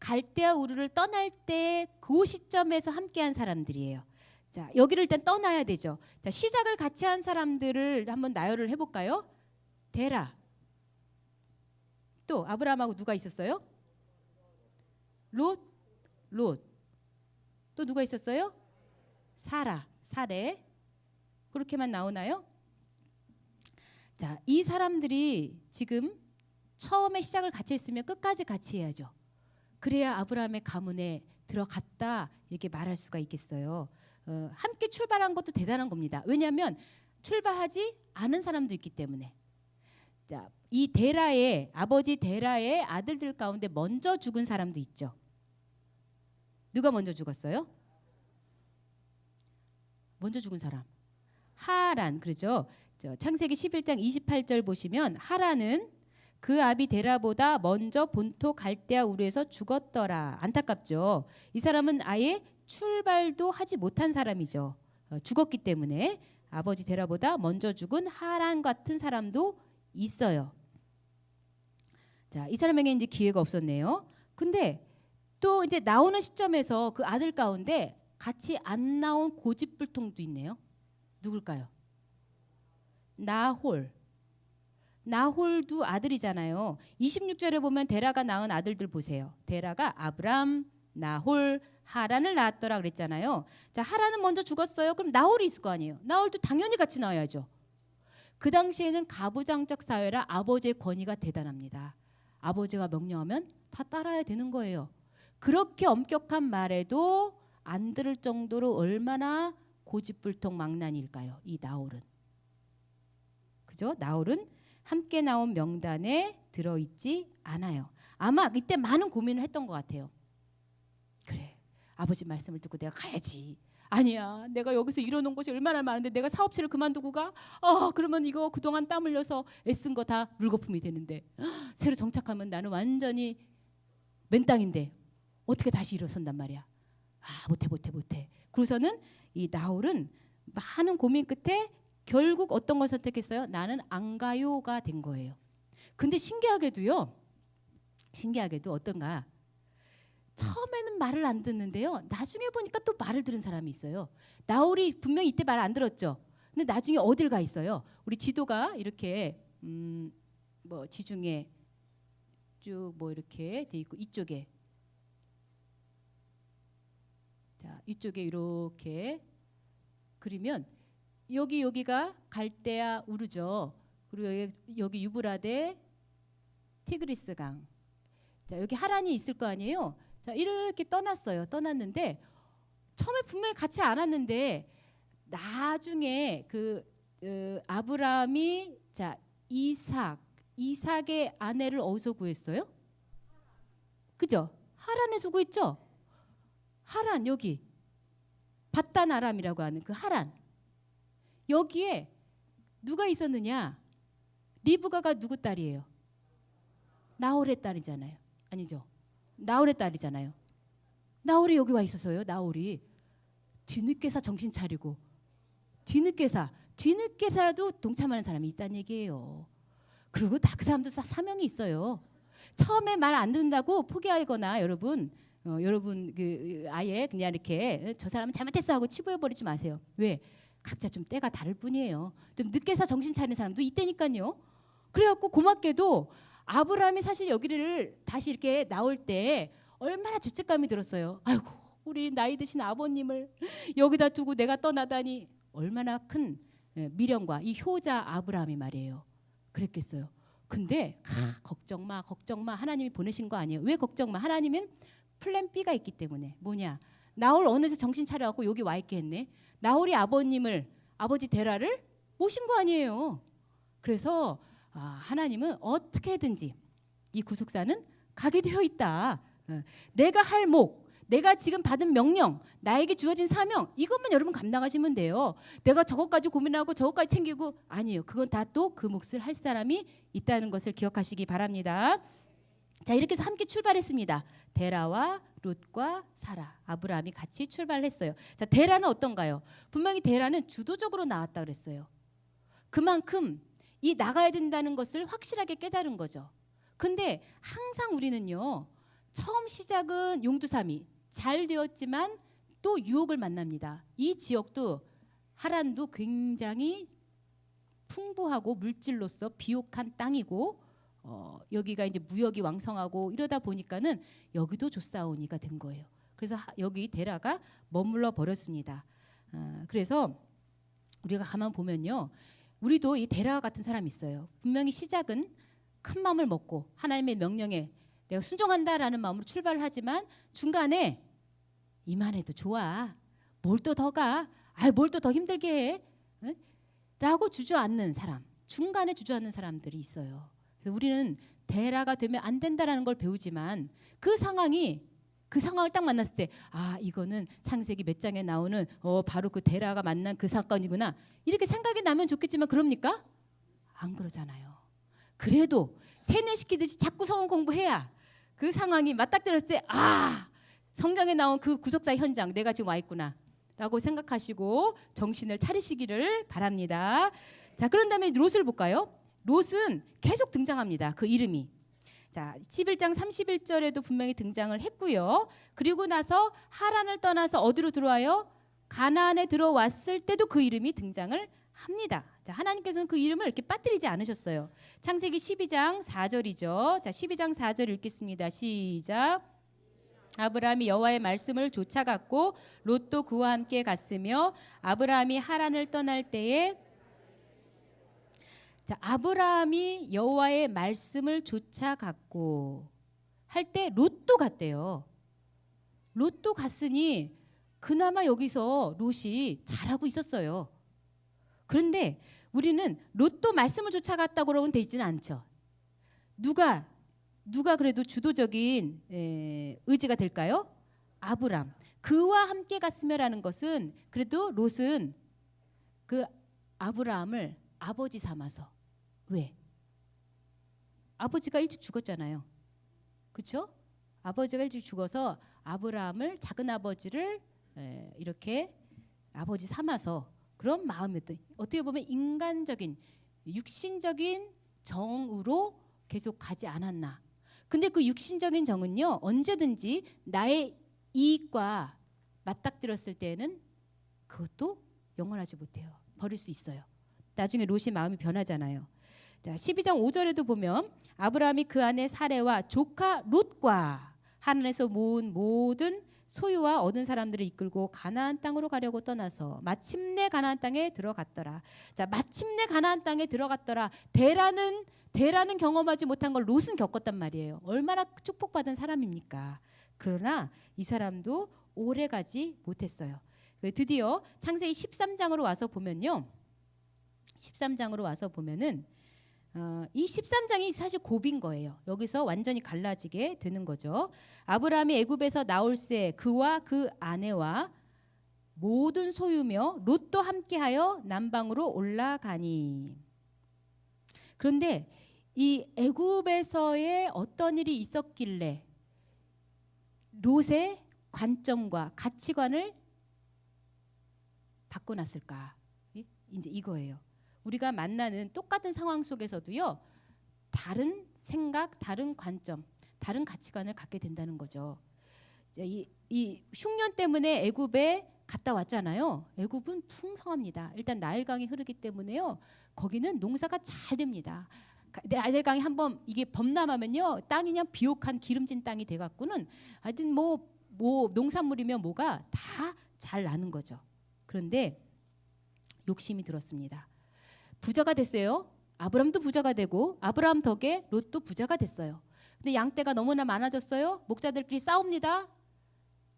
갈대아 우르를 떠날 때 그 시점에서 함께한 사람들이에요. 자, 여기를 일단 떠나야 되죠. 자, 시작을 같이 한 사람들을 한번 나열을 해볼까요? 데라. 또 아브라함하고 누가 있었어요? 롯. 또 누가 있었어요? 사레. 그렇게만 나오나요? 자, 이 사람들이 지금 처음에 시작을 같이 했으면 끝까지 같이 해야죠. 그래야 아브라함의 가문에 들어갔다 이렇게 말할 수가 있겠어요. 함께 출발한 것도 대단한 겁니다. 왜냐하면 출발하지 않은 사람도 있기 때문에. 자, 이 데라의 아버지 데라의 아들들 가운데 먼저 죽은 사람도 있죠. 누가 먼저 죽었어요? 먼저 죽은 사람. 하란, 그렇죠? 창세기 11장 28절 보시면 하란은 그 아비 데라보다 먼저 본토 갈대아 우르에서 죽었더라. 안타깝죠. 이 사람은 아예 출발도 하지 못한 사람이죠. 죽었기 때문에 아버지 데라보다 먼저 죽은 하란 같은 사람도 있어요. 자, 이 사람에게 이제 기회가 없었네요. 근데 또 이제 나오는 시점에서 그 아들 가운데 같이 안 나온 고집불통도 있네요. 누굴까요? 나홀도 아들이잖아요. 26절에 보면 데라가 낳은 아들들 보세요. 데라가 아브람, 나홀, 하란을 낳았더라 그랬잖아요. 자, 하란은 먼저 죽었어요. 그럼 나홀이 있을 거 아니에요. 나홀도 당연히 같이 나와야죠. 그 당시에는 가부장적 사회라 아버지의 권위가 대단합니다. 아버지가 명령하면 다 따라야 되는 거예요. 그렇게 엄격한 말에도 안 들을 정도로 얼마나 고집불통 망나니일까요? 이 나홀은. 그죠? 나홀은 함께 나온 명단에 들어있지 않아요. 아마 이때 많은 고민을 했던 것 같아요. 그래, 아버지 말씀을 듣고 내가 가야지. 아니야, 내가 여기서 이뤄놓은 것이 얼마나 많은데 내가 사업체를 그만두고 가? 그러면 이거 그동안 땀 흘려서 애쓴 거 다 물거품이 되는데 새로 정착하면 나는 완전히 맨땅인데 어떻게 다시 일어선단 말이야. 못해. 그래서는 이 나홀은 많은 고민 끝에 결국 어떤 걸 선택했어요? 나는 안 가요가 된 거예요. 근데 신기하게도 어떤가? 처음에는 말을 안 듣는데요. 나중에 보니까 또 말을 들은 사람이 있어요. 나홀이 분명히 이때 말 안 들었죠. 근데 나중에 어딜 가 있어요? 우리 지도가 이렇게 뭐 지중해 쭉 뭐 이렇게 돼 있고 이쪽에 자 이쪽에 이렇게 그리면 여기가 갈대아 우르죠. 그리고 여기 유브라데 티그리스강. 자 여기 하란이 있을 거 아니에요. 자 이렇게 떠났는데 처음에 분명히 같이 안 왔는데 나중에 아브라함이 자 이삭의 아내를 어디서 구했어요? 그죠? 하란에서 구했죠. 하란 여기 밧단 아람이라고 하는 그 하란 여기에 누가 있었느냐? 리브가가 누구 딸이에요? 나홀의 딸이잖아요. 아니죠? 나홀의 딸이잖아요. 나홀이 여기 와 있었어요. 나홀이 뒤늦게서 정신 차리고 뒤늦게서라도 동참하는 사람이 있다는 얘기예요. 그리고 다 그 사람도 다 사명이 있어요. 처음에 말 안 듣는다고 포기하거나 여러분 아예 그냥 이렇게 저 사람은 잘못했어 하고 치부해버리지 마세요. 왜? 각자 좀 때가 다를 뿐이에요. 좀 늦게서 정신 차리는 사람도 있다니까요. 그래갖고 고맙게도 아브라함이 사실 여기를 다시 이렇게 나올 때 얼마나 죄책감이 들었어요. 아이고 우리 나이 드신 아버님을 여기다 두고 내가 떠나다니 얼마나 큰 미련과 이 효자 아브라함이 말이에요. 그랬겠어요. 근데 걱정 마 하나님이 보내신 거 아니에요. 왜 걱정 마? 하나님은 플랜 B가 있기 때문에. 뭐냐? 나홀 어느새 정신 차려갖고 여기 와 있게 했네. 나홀이 아버지 데라를 모신 거 아니에요. 그래서 하나님은 어떻게든지 이 구속사는 가게 되어 있다. 내가 할 목, 내가 지금 받은 명령, 나에게 주어진 사명 이것만 여러분 감당하시면 돼요. 내가 저것까지 고민하고 저것까지 챙기고 아니에요. 그건 다 또 그 몫을 할 사람이 있다는 것을 기억하시기 바랍니다. 자 이렇게 해서 함께 출발했습니다. 데라와 룻과 사라, 아브라함이 같이 출발했어요. 자 데라는 어떤가요? 분명히 데라는 주도적으로 나왔다 그랬어요. 그만큼 이 나가야 된다는 것을 확실하게 깨달은 거죠. 근데 항상 우리는요. 처음 시작은 용두사미 잘 되었지만 또 유혹을 만납니다. 이 지역도 하란도 굉장히 풍부하고 물질로서 비옥한 땅이고 여기가 이제 무역이 왕성하고 이러다 보니까는 여기도 조사오니가 된 거예요. 그래서 여기 데라가 머물러 버렸습니다. 그래서 우리가 가만 보면요. 우리도 이 데라와 같은 사람이 있어요. 분명히 시작은 큰 마음을 먹고 하나님의 명령에 내가 순종한다라는 마음으로 출발을 하지만 중간에 이만해도 좋아. 뭘 또 더 가? 뭘 또 더 힘들게 해? 응? 라고 주저앉는 사람. 중간에 주저앉는 사람들이 있어요. 그래서 우리는 데라가 되면 안 된다라는 걸 배우지만 그 상황을 딱 만났을 때 이거는 창세기 몇 장에 나오는 바로 그 데라가 만난 그 사건이구나. 이렇게 생각이 나면 좋겠지만 그럽니까? 안 그러잖아요. 그래도 세뇌시키듯이 자꾸 성경 공부해야 그 상황이 맞닥뜨렸을 때 성경에 나온 그 구속사 현장 내가 지금 와 있구나 라고 생각하시고 정신을 차리시기를 바랍니다. 자 그런 다음에 롯을 볼까요? 롯은 계속 등장합니다. 그 이름이. 자 11장 31절에도 분명히 등장을 했고요. 그리고 나서 하란을 떠나서 어디로 들어와요? 가나안에 들어왔을 때도 그 이름이 등장을 합니다. 자, 하나님께서는 그 이름을 이렇게 빠뜨리지 않으셨어요. 창세기 12장 4절이죠. 자, 12장 4절 읽겠습니다. 시작. 아브라함이 여호와의 말씀을 쫓아갔고 롯도 그와 함께 갔으며 아브라함이 하란을 떠날 때에 자, 아브라함이 여호와의 말씀을 쫓아갔고 할 때 롯도 갔대요. 롯도 갔으니 그나마 여기서 롯이 잘하고 있었어요. 그런데 우리는 롯도 말씀을 쫓아갔다고 그러면 돼 있지는 않죠. 누가 그래도 주도적인 의지가 될까요? 아브람. 그와 함께 갔으며라는 것은 그래도 롯은 그 아브라함을 아버지 삼아서. 왜? 아버지가 일찍 죽었잖아요. 그렇죠? 아버지가 일찍 죽어서 아브라함을 작은 아버지를 이렇게 아버지 삼아서 그런 마음이었던, 어떻게 보면 인간적인 육신적인 정으로 계속 가지 않았나. 근데 그 육신적인 정은요, 언제든지 나의 이익과 맞닥뜨렸을 때는 그것도 영원하지 못해요. 버릴 수 있어요. 나중에 롯의 마음이 변하잖아요. 자, 12장 5절에도 보면 아브라함이 그 아내 사레와 조카 롯과 하늘에서 모은 모든 소유와 얻은 사람들을 이끌고 가나안 땅으로 가려고 떠나서 마침내 가나안 땅에 들어갔더라. 자, 마침내 가나안 땅에 들어갔더라. 대라는 경험하지 못한 걸 롯은 겪었단 말이에요. 얼마나 축복받은 사람입니까? 그러나 이 사람도 오래 가지 못했어요. 드디어 창세기 13장으로 와서 보면요. 13장으로 와서 보면은 이 13장이 사실 고비인 거예요. 여기서 완전히 갈라지게 되는 거죠. 아브라함이 애굽에서 나올새 그와 그 아내와 모든 소유며 롯도 함께하여 남방으로 올라가니. 그런데 이 애굽에서의 어떤 일이 있었길래 롯의 관점과 가치관을 바꿔놨을까? 이제 이거예요. 우리가 만나는 똑같은 상황 속에서도요, 다른 생각, 다른 관점, 다른 가치관을 갖게 된다는 거죠. 이 흉년 때문에 애굽에 갔다 왔잖아요. 애굽은 풍성합니다. 일단 나일강이 흐르기 때문에요, 거기는 농사가 잘 됩니다. 나일강이 한번 이게 범람하면요, 땅이 그냥 비옥한 기름진 땅이 돼갖고는 하여튼 뭐 농산물이면 뭐가 다 잘 나는 거죠. 그런데 욕심이 들었습니다. 부자가 됐어요. 아브람도 부자가 되고 아브람 덕에 롯도 부자가 됐어요. 근데 양떼가 너무나 많아졌어요. 목자들끼리 싸웁니다.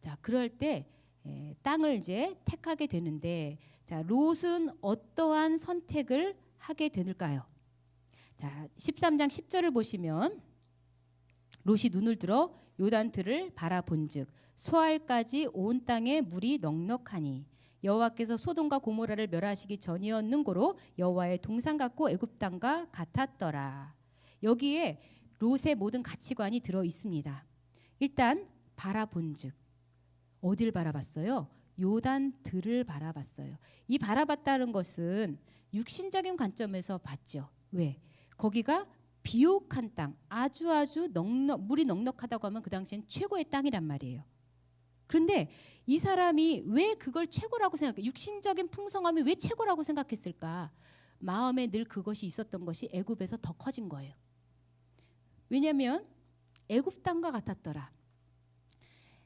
자, 그럴 때 땅을 이제 택하게 되는데, 자, 롯은 어떠한 선택을 하게 될까요? 자, 13장 10절을 보시면 롯이 눈을 들어 요단들을 바라본즉 소알까지 온 땅에 물이 넉넉하니 여호와께서 소돔과 고모라를 멸하시기 전이었는고로 여호와의 동산 같고 애굽 땅과 같았더라. 여기에 롯의 모든 가치관이 들어 있습니다. 일단 바라본즉 어딜 바라봤어요? 요단들을 바라봤어요. 이 바라봤다는 것은 육신적인 관점에서 봤죠. 왜? 거기가 비옥한 땅, 아주 물이 넉넉하다고 하면 그 당시엔 최고의 땅이란 말이에요. 그런데 이 사람이 왜 그걸 최고라고 생각해? 육신적인 풍성함이 왜 최고라고 생각했을까? 마음에 늘 그것이 있었던 것이 애굽에서 더 커진 거예요. 왜냐하면 애굽 땅과 같았더라.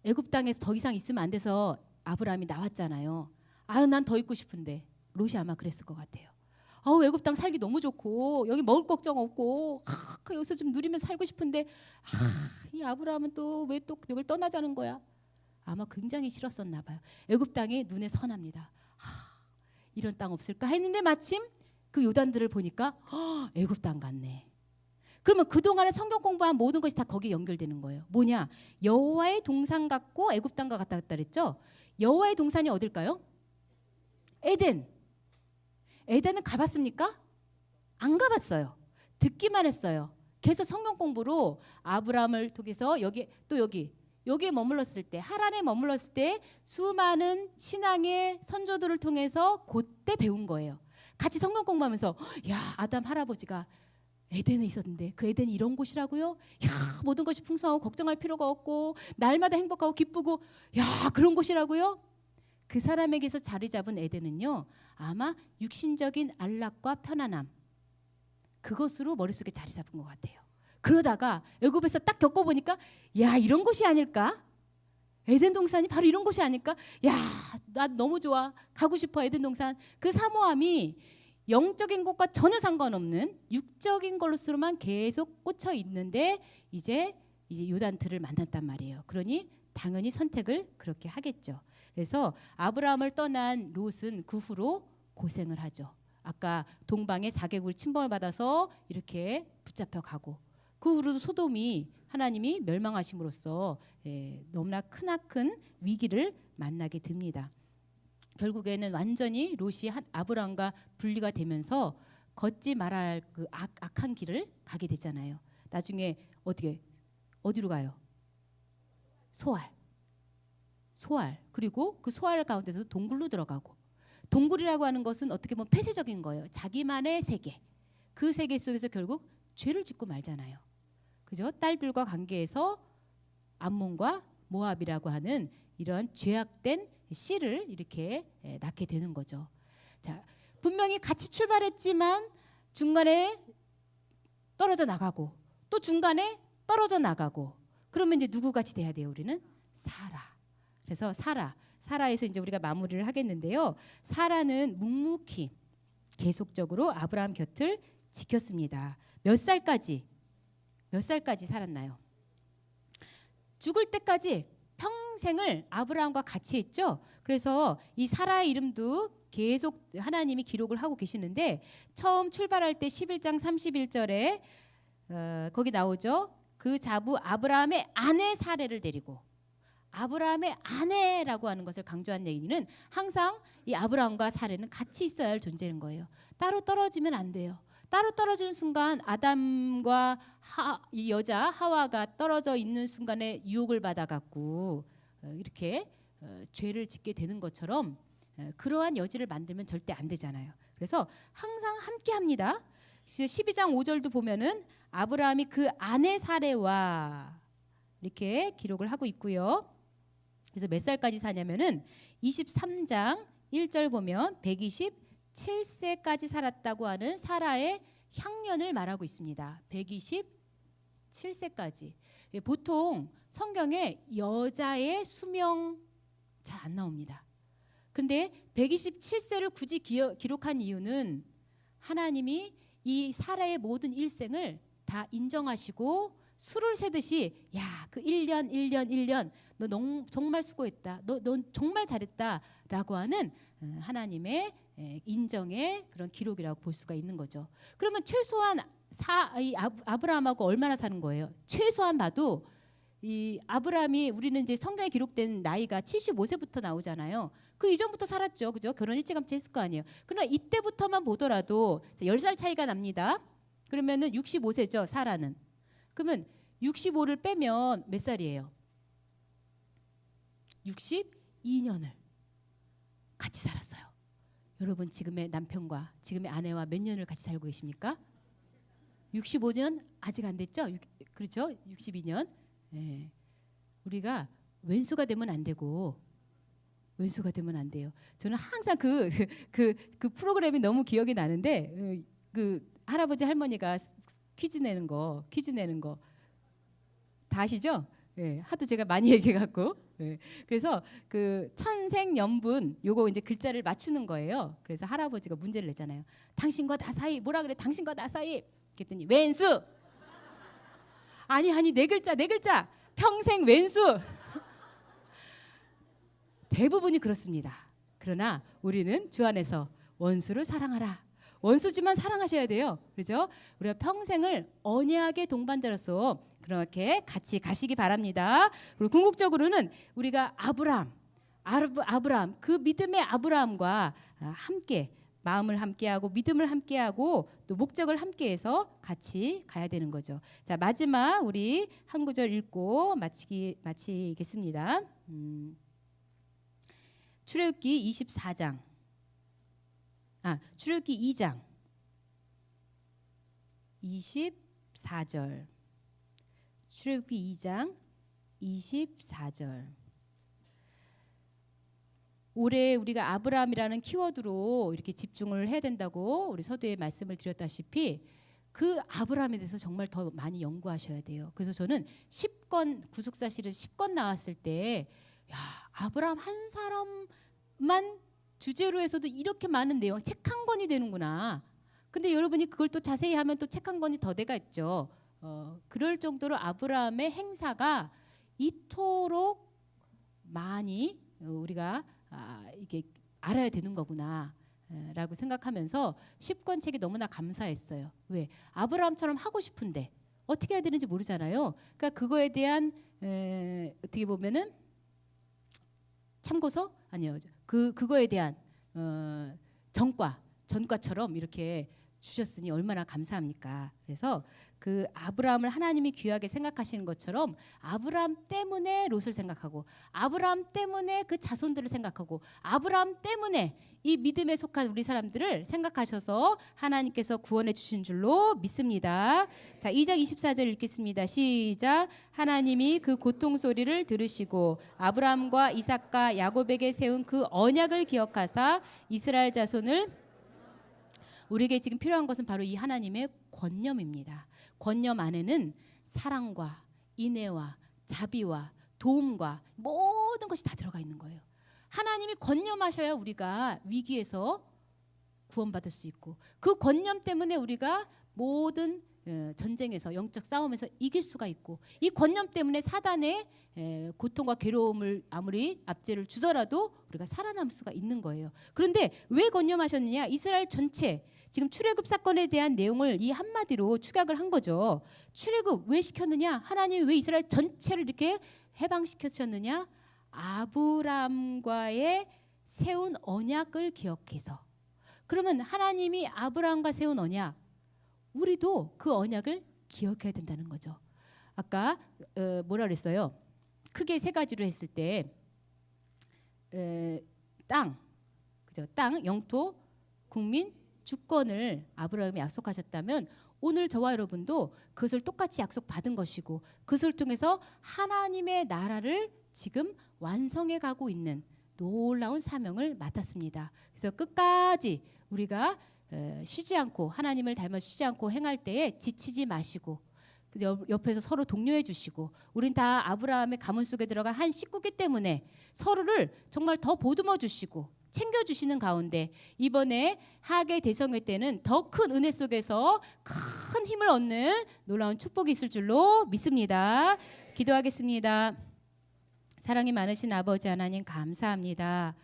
애굽 땅에서 더 이상 있으면 안 돼서 아브라함이 나왔잖아요. 아유, 난 더 있고 싶은데. 롯이 아마 그랬을 것 같아요. 애굽 땅 살기 너무 좋고 여기 먹을 걱정 없고 여기서 좀 누리면서 살고 싶은데 이 아브라함은 또 왜 또 여길 떠나자는 거야? 아마 굉장히 싫었었나 봐요. 애굽 땅이 눈에 선합니다. 이런 땅 없을까 했는데 마침 그 요단들을 보니까 애굽 땅 같네. 그러면 그동안에 성경 공부한 모든 것이 다 거기에 연결되는 거예요. 뭐냐? 여호와의 동산 같고 애굽 땅과 같다 그랬죠. 여호와의 동산이 어딜까요? 에덴. 에덴은 가봤습니까? 안 가봤어요. 듣기만 했어요. 계속 성경 공부로 아브라함을 통해서 여기에 머물렀을 때, 하란에 머물렀을 때 수많은 신앙의 선조들을 통해서 그때 배운 거예요. 같이 성경 공부하면서 야, 아담 할아버지가 에덴에 있었는데 그 에덴이 이런 곳이라고요? 야, 모든 것이 풍성하고 걱정할 필요가 없고 날마다 행복하고 기쁘고 야, 그런 곳이라고요? 그 사람에게서 자리 잡은 에덴은요, 아마 육신적인 안락과 편안함, 그것으로 머릿속에 자리 잡은 것 같아요. 그러다가 애굽에서 딱 겪어보니까 야, 이런 곳이 아닐까? 에덴 동산이 바로 이런 곳이 아닐까? 야, 나 너무 좋아, 가고 싶어. 에덴 동산. 그 사모함이 영적인 것과 전혀 상관없는 육적인 것으로만 계속 꽂혀 있는데 이제 요단들을 만났단 말이에요. 그러니 당연히 선택을 그렇게 하겠죠. 그래서 아브라함을 떠난 롯은 그 후로 고생을 하죠. 아까 동방의 4개국을 침범을 받아서 이렇게 붙잡혀 가고, 그 후로도 소돔이 하나님이 멸망하심으로써 너무나 크나큰 위기를 만나게 됩니다. 결국에는 완전히 롯이 아브라함과 분리가 되면서 걷지 말아야 할 그 악한 길을 가게 되잖아요. 나중에 어디로 가요? 소알. 그리고 그 소알 가운데서 동굴로 들어가고, 동굴이라고 하는 것은 어떻게 보면 폐쇄적인 거예요. 자기만의 세계. 그 세계 속에서 결국 죄를 짓고 말잖아요. 그죠? 딸들과 관계에서 암몬과 모압이라고 하는 이런 죄악된 씨를 이렇게 낳게 되는 거죠. 자, 분명히 같이 출발했지만 중간에 떨어져 나가고, 또 중간에 떨어져 나가고, 그러면 이제 누구 같이 돼야 돼요? 우리는 사라. 그래서 사라에서 이제 우리가 마무리를 하겠는데요. 사라는 묵묵히 계속적으로 아브라함 곁을 지켰습니다. 몇 살까지 살았나요? 죽을 때까지 평생을 아브라함과 같이 했죠. 그래서 이 사라의 이름도 계속 하나님이 기록을 하고 계시는데, 처음 출발할 때 11장 31절에 거기 나오죠. 그 자부 아브라함의 아내 사레를 데리고, 아브라함의 아내라고 하는 것을 강조한 얘기는 항상 이 아브라함과 사레는 같이 있어야 할 존재인 거예요. 따로 떨어지면 안 돼요. 따로 떨어지는 순간 아담과 이 여자 하와가 떨어져 있는 순간에 유혹을 받아갖고 이렇게 죄를 짓게 되는 것처럼 그러한 여지를 만들면 절대 안 되잖아요. 그래서 항상 함께합니다. 12장 5절도 보면은 아브라함이 그 아내 사레와 이렇게 기록을 하고 있고요. 그래서 몇 살까지 사냐면은 23장 1절 보면 127세까지 살았다고 하는 사라의 향년을 말하고 있습니다. 127세까지. 보통 성경에 여자의 수명 잘 안 나옵니다. 근데 127세를 굳이 기록한 이유는 하나님이 이 사라의 모든 일생을 다 인정하시고 수를 세듯이, 야, 그 1년 너 정말 수고했다, 넌 정말 잘했다라고 하는 하나님의 인정의 그런 기록이라고 볼 수가 있는 거죠. 그러면 최소한 이 아브라함하고 얼마나 사는 거예요? 최소한 봐도 이 아브라함이, 우리는 이제 성경에 기록된 나이가 75세부터 나오잖아요. 그 이전부터 살았죠, 그죠? 결혼 일찌감치 했을 거 아니에요. 그러나 이때부터만 보더라도 10살 차이가 납니다. 그러면은 65세죠, 사라는. 그러면 65를 빼면 몇 살이에요? 62년을 같이 살았어요. 여러분, 지금의 남편과 지금의 아내와 몇 년을 같이 살고 계십니까? 65년 아직 안 됐죠? 그렇죠? 62년. 네. 우리가 왼수가 되면 안 되고, 왼수가 되면 안 돼요. 저는 항상 그 프로그램이 너무 기억이 나는데, 그 할아버지 할머니가 퀴즈 내는 거 다 아시죠? 예, 하도 제가 많이 얘기해갖고. 예, 그래서 그 천생연분 요거 이제 글자를 맞추는 거예요. 그래서 할아버지가 문제를 냈잖아요. 당신과 나 사이, 뭐라 그래? 당신과 나 사이. 그랬더니 왼수. 아니 네 글자 평생 왼수. 대부분이 그렇습니다. 그러나 우리는 주 안에서 원수를 사랑하라. 원수지만 사랑하셔야 돼요. 그렇죠? 우리가 평생을 언약의 동반자로서 그렇게 같이 가시기 바랍니다. 그리고 궁극적으로는 우리가 아브라함 그 믿음의 아브라함과 함께 마음을 함께하고 믿음을 함께하고 또 목적을 함께해서 같이 가야 되는 거죠. 자, 마지막 우리 한 구절 읽고 마치겠습니다. 출애굽기 24장. 출애굽기 2장 24절. 출애굽기 2장 24절. 올해 우리가 아브라함이라는 키워드로 이렇게 집중을 해야 된다고 우리 서두에 말씀을 드렸다시피 그 아브라함에 대해서 정말 더 많이 연구하셔야 돼요. 그래서 저는 10권 구속사 시리즈 10권 나왔을 때, 야, 아브라함 한 사람만 주제로 해서도 이렇게 많은 내용, 책 한 권이 되는구나. 근데 여러분이 그걸 또 자세히 하면 또 책 한 권이 더 돼가 있죠. 그럴 정도로 아브라함의 행사가 이토록 많이 우리가 이게 알아야 되는 거구나 라고 생각하면서 10권 책이 너무나 감사했어요. 왜? 아브라함처럼 하고 싶은데 어떻게 해야 되는지 모르잖아요. 그러니까 그거에 대한 어떻게 보면은 참고서 아니요. 그거에 대한 전과처럼 이렇게 주셨으니 얼마나 감사합니까? 그래서 그 아브라함을 하나님이 귀하게 생각하시는 것처럼 아브라함 때문에 롯을 생각하고 아브라함 때문에 그 자손들을 생각하고 아브라함 때문에 이 믿음에 속한 우리 사람들을 생각하셔서 하나님께서 구원해 주신 줄로 믿습니다. 자, 2장 24절 읽겠습니다. 시작. 하나님이 그 고통 소리를 들으시고 아브라함과 이삭과 야곱에게 세운 그 언약을 기억하사 이스라엘 자손을 우리에게 지금 필요한 것은 바로 이 하나님의 권념입니다. 권념 안에는 사랑과 인애와 자비와 도움과 모든 것이 다 들어가 있는 거예요. 하나님이 권념하셔야 우리가 위기에서 구원받을 수 있고 그 권념 때문에 우리가 모든 전쟁에서 영적 싸움에서 이길 수가 있고 이 권념 때문에 사단의 고통과 괴로움을 아무리 압제를 주더라도 우리가 살아남을 수가 있는 거예요. 그런데 왜 권념하셨느냐? 이스라엘 전체 지금 출애굽 사건에 대한 내용을 이 한마디로 축약을 한 거죠. 출애굽 왜 시켰느냐? 하나님이 왜 이스라엘 전체를 이렇게 해방시켰느냐? 아브라함과의 세운 언약을 기억해서. 그러면 하나님이 아브라함과 세운 언약, 우리도 그 언약을 기억해야 된다는 거죠. 아까 뭐라 그랬어요? 크게 세 가지로 했을 때 땅, 그죠? 땅, 영토, 국민, 주권을 아브라함이 약속하셨다면 오늘 저와 여러분도 그것을 똑같이 약속받은 것이고 그것을 통해서 하나님의 나라를 지금 완성해 가고 있는 놀라운 사명을 맡았습니다. 그래서 끝까지 우리가 쉬지 않고 하나님을 닮아 쉬지 않고 행할 때에 지치지 마시고 옆에서 서로 독려해 주시고 우린 다 아브라함의 가문 속에 들어간 한 식구기 때문에 서로를 정말 더 보듬어 주시고 챙겨주시는 가운데 이번에 하계 대성회 때는 더 큰 은혜 속에서 큰 힘을 얻는 놀라운 축복이 있을 줄로 믿습니다. 기도하겠습니다. 사랑이 많으신 아버지 하나님 감사합니다.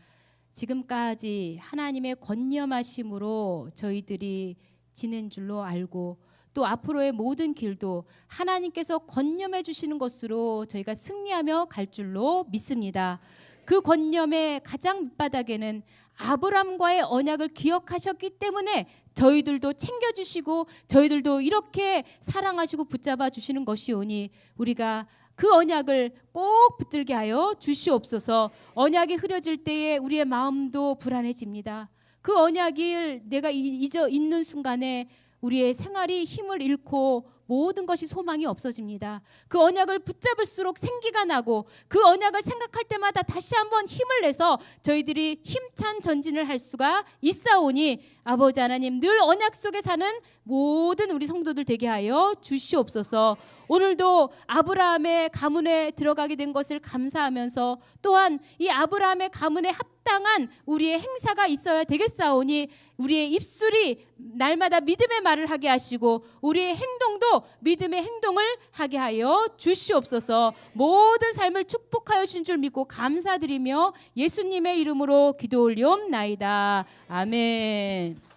지금까지 하나님의 권념하심으로 저희들이 지낸 줄로 알고 또 앞으로의 모든 길도 하나님께서 권념해 주시는 것으로 저희가 승리하며 갈 줄로 믿습니다. 그 권념의 가장 밑바닥에는 아브라함과의 언약을 기억하셨기 때문에 저희들도 챙겨주시고 저희들도 이렇게 사랑하시고 붙잡아 주시는 것이오니 우리가 그 언약을 꼭 붙들게 하여 주시옵소서. 언약이 흐려질 때에 우리의 마음도 불안해집니다. 그 언약을 내가 잊는 순간에 우리의 생활이 힘을 잃고 모든 것이 소망이 없어집니다. 그 언약을 붙잡을수록 생기가 나고 그 언약을 생각할 때마다 다시 한번 힘을 내서 저희들이 힘찬 전진을 할 수가 있사오니 아버지 하나님 늘 언약 속에 사는 모든 우리 성도들 되게 하여 주시옵소서. 오늘도 아브라함의 가문에 들어가게 된 것을 감사하면서 또한 이 아브라함의 가문에 합당한 우리의 행사가 있어야 되겠사오니 우리의 입술이 날마다 믿음의 말을 하게 하시고 우리의 행동도 믿음의 행동을 하게 하여 주시옵소서. 모든 삶을 축복하여 주신 줄 믿고 감사드리며 예수님의 이름으로 기도 올리옵나이다. 아멘.